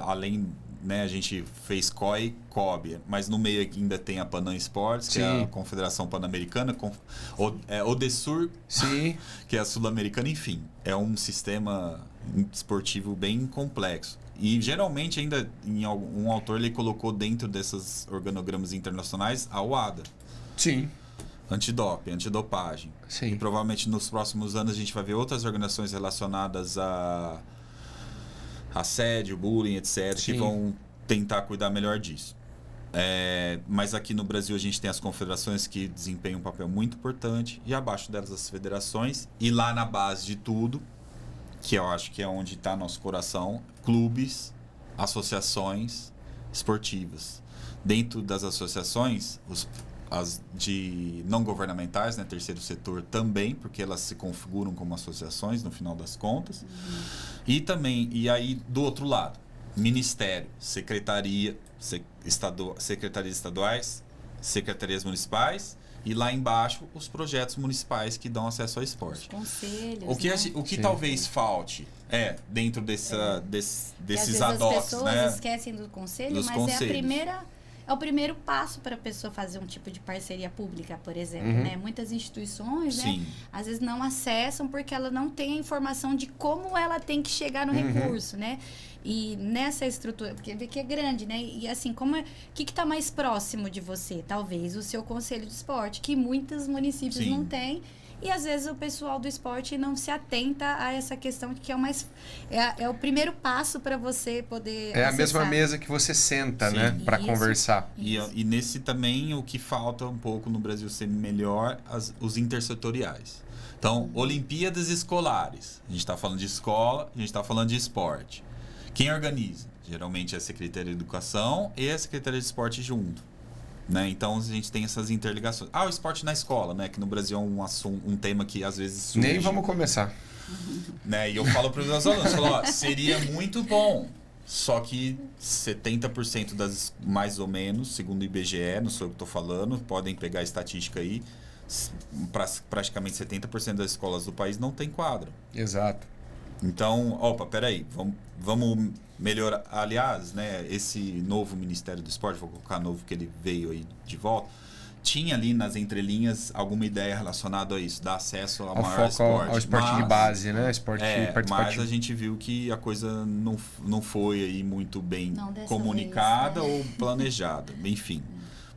Além... Né, a gente fez COI, COB, mas no meio ainda tem a Panam Esportes, que é a Confederação Pan-Americana, Odesur, que é a Sul-Americana, enfim. É um sistema esportivo bem complexo. E geralmente ainda um autor ele colocou dentro desses organogramas internacionais a OADA. Sim. Antidopagem. Sim. E provavelmente nos próximos anos a gente vai ver outras organizações relacionadas a assédio, bullying, etc., que vão tentar cuidar melhor disso. Mas aqui no Brasil a gente tem as confederações que desempenham um papel muito importante, e abaixo delas as federações, e lá na base de tudo, que eu acho que é onde está nosso coração, clubes, associações esportivas. Dentro das associações, as de não governamentais, né, terceiro setor também, porque elas se configuram como associações no final das contas. E aí do outro lado, ministério, secretarias estaduais, secretarias municipais, e lá embaixo os projetos municipais que dão acesso ao esporte. Os conselhos, o que talvez falte dentro desses adócios, né? As pessoas esquecem do conselho, mas conselhos. É o primeiro passo para a pessoa fazer um tipo de parceria pública, por exemplo, né? Muitas instituições, né, às vezes não acessam porque ela não tem a informação de como ela tem que chegar no recurso, né? E nessa estrutura, porque vê que é grande, né? E assim, o que está mais próximo de você? Talvez o seu conselho de esporte, que muitos municípios não têm. E às vezes o pessoal do esporte não se atenta a essa questão que é o primeiro passo para você poder É a acessar. mesma mesa que você senta, Sim. né? Para Isso. conversar. E nesse também o que falta um pouco no Brasil ser melhor, os intersetoriais. Então, Olimpíadas escolares. A gente está falando de escola, a gente está falando de esporte. Quem organiza? Geralmente é a Secretaria de Educação e a Secretaria de Esporte junto. Né? Então, a gente tem essas interligações. O esporte na escola, né? Que no Brasil é um tema que às vezes surge. Nem vamos começar. Né? E eu falo para os meus alunos, seria muito bom, só que 70% das, mais ou menos, segundo o IBGE, não sou eu que estou falando, podem pegar a estatística aí, praticamente 70% das escolas do país não tem quadra. Exato. Então, peraí, vamos melhorar. Aliás, né, esse novo Ministério do Esporte, vou colocar novo que ele veio aí de volta, tinha ali nas entrelinhas alguma ideia relacionada a isso, dar acesso ao maior esporte. Ao esporte de base, né? Esporte participativo. Mas a gente viu que a coisa não foi aí muito bem comunicada vez, né? ou planejada, enfim.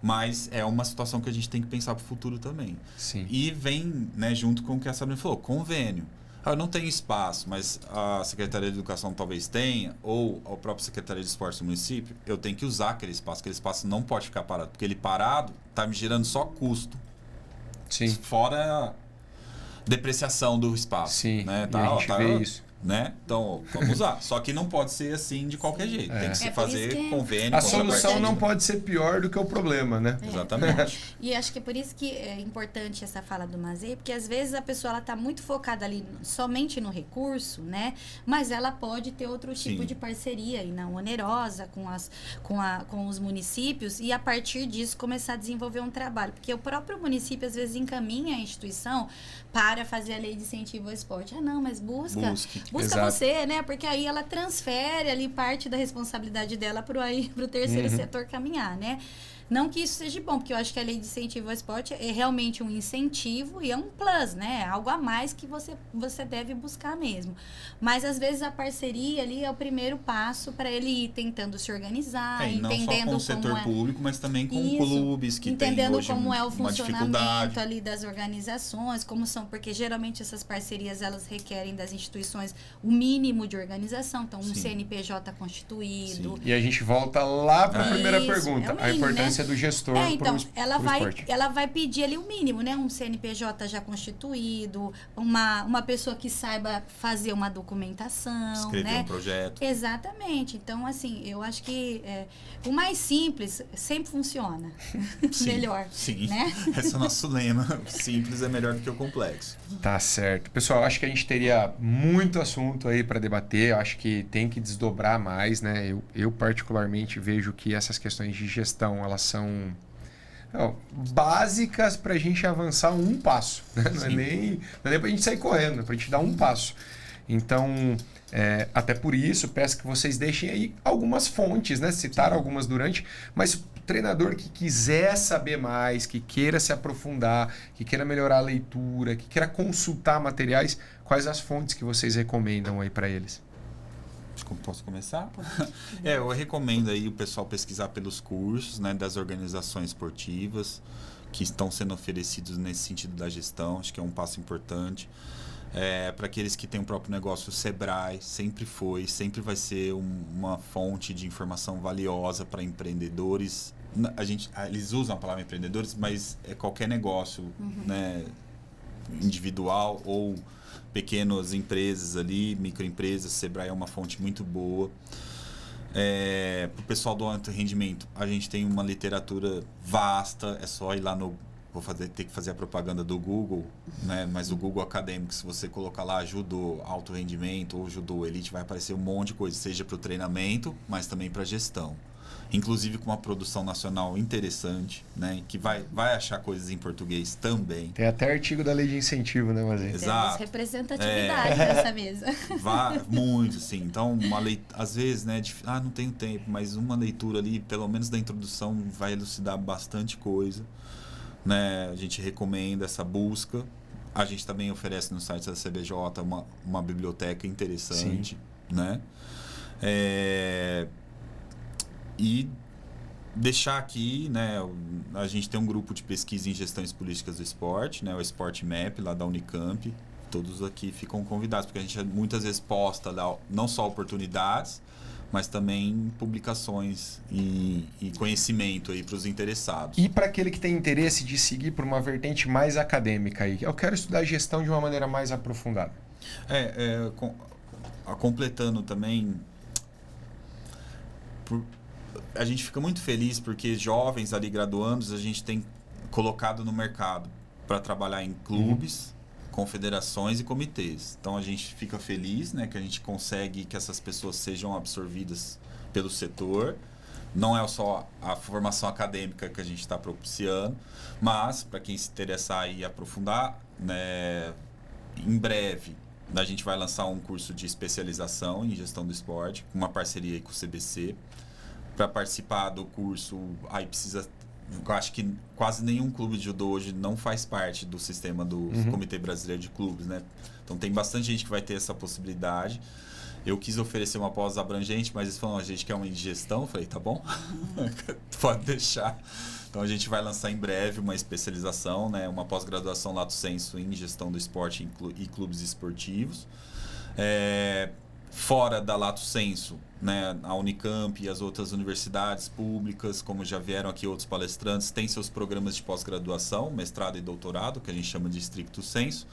Mas é uma situação que a gente tem que pensar para o futuro também. Sim. E vem, né, junto com o que a Sabrina falou, convênio. Eu não tenho espaço, mas a Secretaria de Educação talvez tenha, ou a própria Secretaria de Esporte do município, eu tenho que usar aquele espaço. Aquele espaço não pode ficar parado, porque ele parado está me gerando só custo. Sim. Fora a depreciação do espaço. Sim, né? e a gente vê isso. Né? Então, vamos usar. Só que não pode ser assim de qualquer jeito. Tem que se fazer convênio. A solução não pode ser pior do que o problema, né? Exatamente. E acho que é por isso que é importante essa fala do Mazei, porque às vezes a pessoa ela tá muito focada ali somente no recurso, né? Mas ela pode ter outro tipo de parceria e não onerosa com os municípios e a partir disso começar a desenvolver um trabalho. Porque o próprio município às vezes encaminha a instituição para fazer a lei de incentivo ao esporte. Ah, não, mas busca você, né? Porque aí ela transfere ali parte da responsabilidade dela para o terceiro setor caminhar, né? Não que isso seja bom, porque eu acho que a lei de incentivo ao esporte é realmente um incentivo e é um plus, né? Algo a mais que você deve buscar mesmo. Mas, às vezes, a parceria ali é o primeiro passo para ele ir tentando se organizar, entendendo não só com o setor público, mas também com clubes que têm hoje como é o uma funcionamento ali das organizações, como são, porque geralmente essas parcerias, elas requerem das instituições o mínimo de organização, então um CNPJ constituído. E a gente volta lá para a primeira pergunta, mínimo, a importância do gestor então, esporte. ela vai pedir ali o mínimo, né? Um CNPJ já constituído, uma pessoa que saiba fazer uma documentação, escrever né? um projeto. Exatamente. Então, assim, eu acho que o mais simples sempre funciona. Melhor. Sim, né? Esse é o nosso lema. Simples é melhor do que o complexo. Tá certo. Pessoal, acho que a gente teria muito assunto aí para debater. Acho que tem que desdobrar mais, né? Eu particularmente vejo que essas questões de gestão, elas são básicas para a gente avançar um passo. Né? Não é nem para a gente sair correndo, é para a gente dar um passo. Então, até por isso, peço que vocês deixem aí algumas fontes, né? Citaram algumas durante, mas o treinador que quiser saber mais, que queira se aprofundar, que queira melhorar a leitura, que queira consultar materiais, quais as fontes que vocês recomendam aí para eles? Posso começar? Eu recomendo aí o pessoal pesquisar pelos cursos, né, das organizações esportivas que estão sendo oferecidos nesse sentido da gestão. Acho que é um passo importante. Para aqueles que têm o próprio negócio, o Sebrae sempre vai ser uma fonte de informação valiosa para empreendedores. Eles usam a palavra empreendedores, mas é qualquer negócio, né, individual ou pequenas empresas ali, microempresas. Sebrae é uma fonte muito boa. Para o pessoal do alto rendimento, a gente tem uma literatura vasta, é só ir lá no... ter que fazer a propaganda do Google, né? Mas o Google Acadêmico, se você colocar lá judô alto rendimento ou judô elite, vai aparecer um monte de coisa, seja para o treinamento, mas também para a gestão. Inclusive com uma produção nacional interessante, né? Que vai achar coisas em português também. Tem até artigo da lei de incentivo, né, Mazei? Temos representatividade nessa mesa. Muito, sim. Então, às vezes, né? Não tenho tempo, mas uma leitura ali, pelo menos da introdução, vai elucidar bastante coisa. Né? A gente recomenda essa busca. A gente também oferece no site da CBJ uma biblioteca interessante. Né? E deixar aqui, né, a gente tem um grupo de pesquisa em gestões políticas do esporte, né, o Sport Map, lá da Unicamp. Todos aqui ficam convidados, porque a gente muitas vezes posta lá não só oportunidades, mas também publicações e conhecimento aí para os interessados. E para aquele que tem interesse de seguir por uma vertente mais acadêmica aí, eu quero estudar gestão de uma maneira mais aprofundada. Completando também, a gente fica muito feliz porque jovens ali graduandos a gente tem colocado no mercado para trabalhar em clubes, confederações e comitês. Então a gente fica feliz, né, que a gente consegue que essas pessoas sejam absorvidas pelo setor. Não é só a formação acadêmica que a gente está propiciando, mas para quem se interessar e aprofundar, né, em breve a gente vai lançar um curso de especialização em gestão do esporte, com uma parceria aí com o CBC. Para participar do curso, aí precisa... Eu acho que quase nenhum clube de judô hoje não faz parte do sistema do Comitê Brasileiro de Clubes, né? Então tem bastante gente que vai ter essa possibilidade. Eu quis oferecer uma pós abrangente, mas eles falaram, a gente quer uma de gestão. Eu falei, tá bom, pode deixar. Então a gente vai lançar em breve uma especialização, né? Uma pós-graduação lato sensu em gestão do esporte e clubes esportivos. Fora da lato sensu, né, a Unicamp e as outras universidades públicas, como já vieram aqui outros palestrantes, têm seus programas de pós-graduação, mestrado e doutorado, que a gente chama de stricto sensu.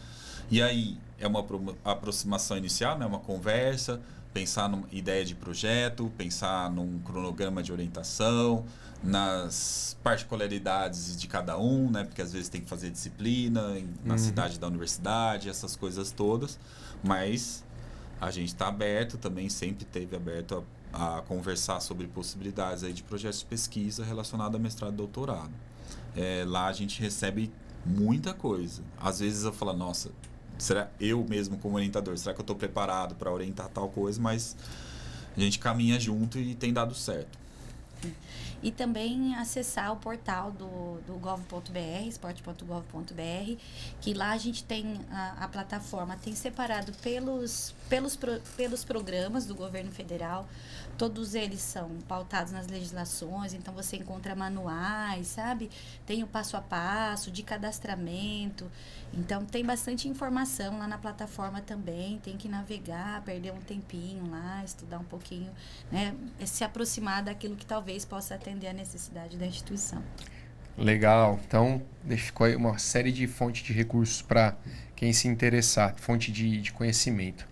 E aí é uma aproximação inicial, né, uma conversa, pensar numa ideia de projeto, pensar num cronograma de orientação, nas particularidades de cada um, né, porque às vezes tem que fazer disciplina na cidade da universidade, essas coisas todas, mas a gente está aberto também, sempre esteve aberto a conversar sobre possibilidades aí de projetos de pesquisa relacionados a mestrado e doutorado. Lá a gente recebe muita coisa. Às vezes eu falo, nossa, será eu mesmo como orientador, será que eu estou preparado para orientar tal coisa? Mas a gente caminha junto e tem dado certo. E também acessar o portal do gov.br, esporte.gov.br, que lá a gente tem a plataforma, tem separado pelos programas do governo federal. Todos eles são pautados nas legislações, então você encontra manuais, sabe? Tem o passo a passo de cadastramento. Então tem bastante informação lá na plataforma também. Tem que navegar, perder um tempinho lá, estudar um pouquinho, né? Se aproximar daquilo que talvez possa atender a necessidade da instituição. Legal. Então, ficou aí uma série de fontes de recursos para quem se interessar, fonte de conhecimento.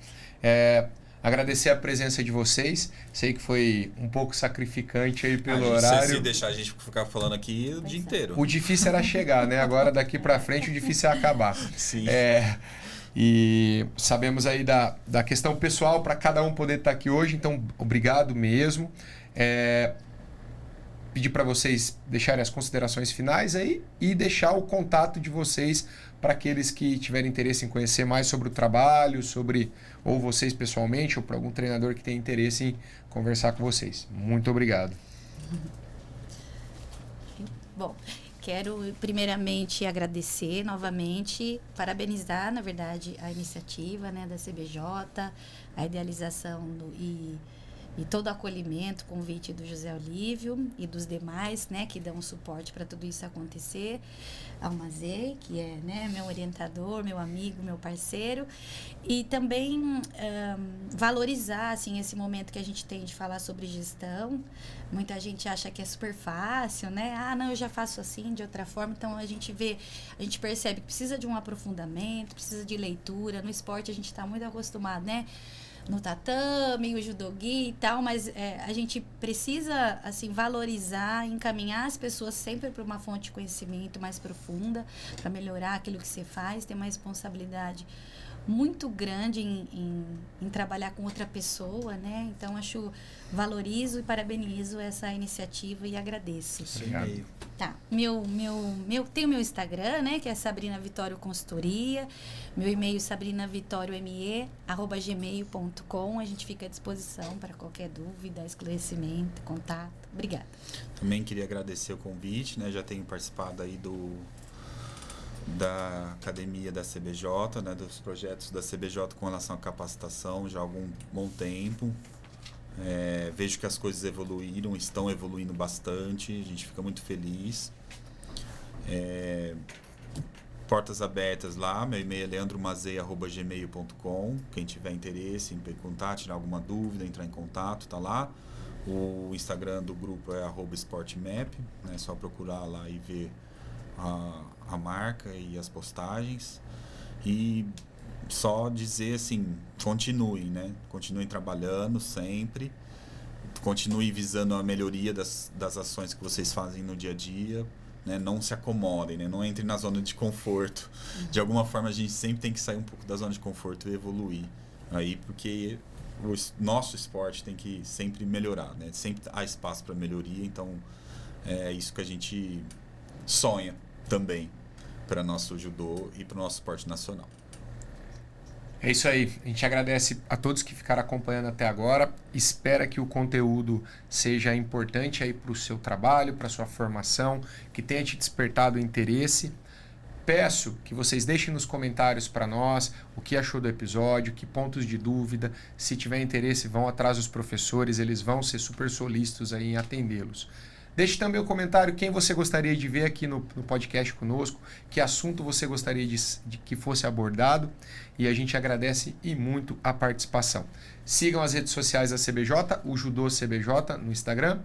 Agradecer a presença de vocês. Sei que foi um pouco sacrificante aí pelo horário. Se deixar a gente ficar falando aqui o dia inteiro. O difícil era chegar, né? Agora, daqui para frente, o difícil é acabar. Sim. E sabemos aí da questão pessoal para cada um poder estar aqui hoje. Então, obrigado mesmo. Pedir para vocês deixarem as considerações finais aí e deixar o contato de vocês para aqueles que tiverem interesse em conhecer mais sobre o trabalho, ou vocês pessoalmente, ou para algum treinador que tenha interesse em conversar com vocês. Muito obrigado. Bom, quero primeiramente agradecer novamente, parabenizar, na verdade, a iniciativa, né, da CBJ, a idealização e todo o acolhimento, convite do José Olívio e dos demais, né, que dão suporte para tudo isso acontecer. Ao Mazei, que é, né, meu orientador, meu amigo, meu parceiro. E também valorizar assim, esse momento que a gente tem de falar sobre gestão. Muita gente acha que é super fácil, né? Ah, não, eu já faço assim, de outra forma. Então, a gente percebe que precisa de um aprofundamento, precisa de leitura. No esporte, a gente está muito acostumado, né? No tatame, o judogi e tal, mas a gente precisa assim valorizar, encaminhar as pessoas sempre para uma fonte de conhecimento mais profunda, para melhorar aquilo que você faz, ter uma responsabilidade muito grande em trabalhar com outra pessoa, né? Então, valorizo e parabenizo essa iniciativa e agradeço. Obrigado. Tá. Tem o meu Instagram, né? Que é Sabrina Vitório Consultoria. Meu e-mail sabrinavittoriome@gmail.com. A gente fica à disposição para qualquer dúvida, esclarecimento, contato. Obrigada. Também queria agradecer o convite, né? Já tenho participado aí da academia da CBJ, né, dos projetos da CBJ com relação à capacitação já há algum bom tempo. Vejo que as coisas evoluíram, estão evoluindo bastante, a gente fica muito feliz. Portas abertas lá, meu e-mail é leandromazei@gmail.com. Quem tiver interesse em perguntar, tirar alguma dúvida, entrar em contato, tá lá. O Instagram do grupo é @sportmap, né? É só procurar lá e ver a marca e as postagens. E só dizer assim, continuem, né? Continuem trabalhando sempre. Continue visando a melhoria das ações que vocês fazem no dia a dia. Né? Não se acomodem, né? Não entrem na zona de conforto. De alguma forma, a gente sempre tem que sair um pouco da zona de conforto e evoluir. Aí, porque o nosso esporte tem que sempre melhorar, né? Sempre há espaço para melhoria, então é isso que a gente sonha também para nosso judô e para o nosso esporte nacional. É isso aí. A gente agradece a todos que ficaram acompanhando até agora. Espera que o conteúdo seja importante aí para o seu trabalho, para a sua formação, que tenha te despertado o interesse. Peço que vocês deixem nos comentários para nós o que achou do episódio, que pontos de dúvida. Se tiver interesse, vão atrás dos professores, eles vão ser super solícitos aí em atendê-los. Deixe também o comentário quem você gostaria de ver aqui no podcast conosco, que assunto você gostaria de que fosse abordado, e a gente agradece e muito a participação. Sigam as redes sociais da CBJ, o Judô CBJ no Instagram,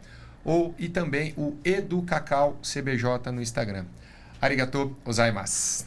e também o Educacau CBJ no Instagram. Arigatou gozaimasu.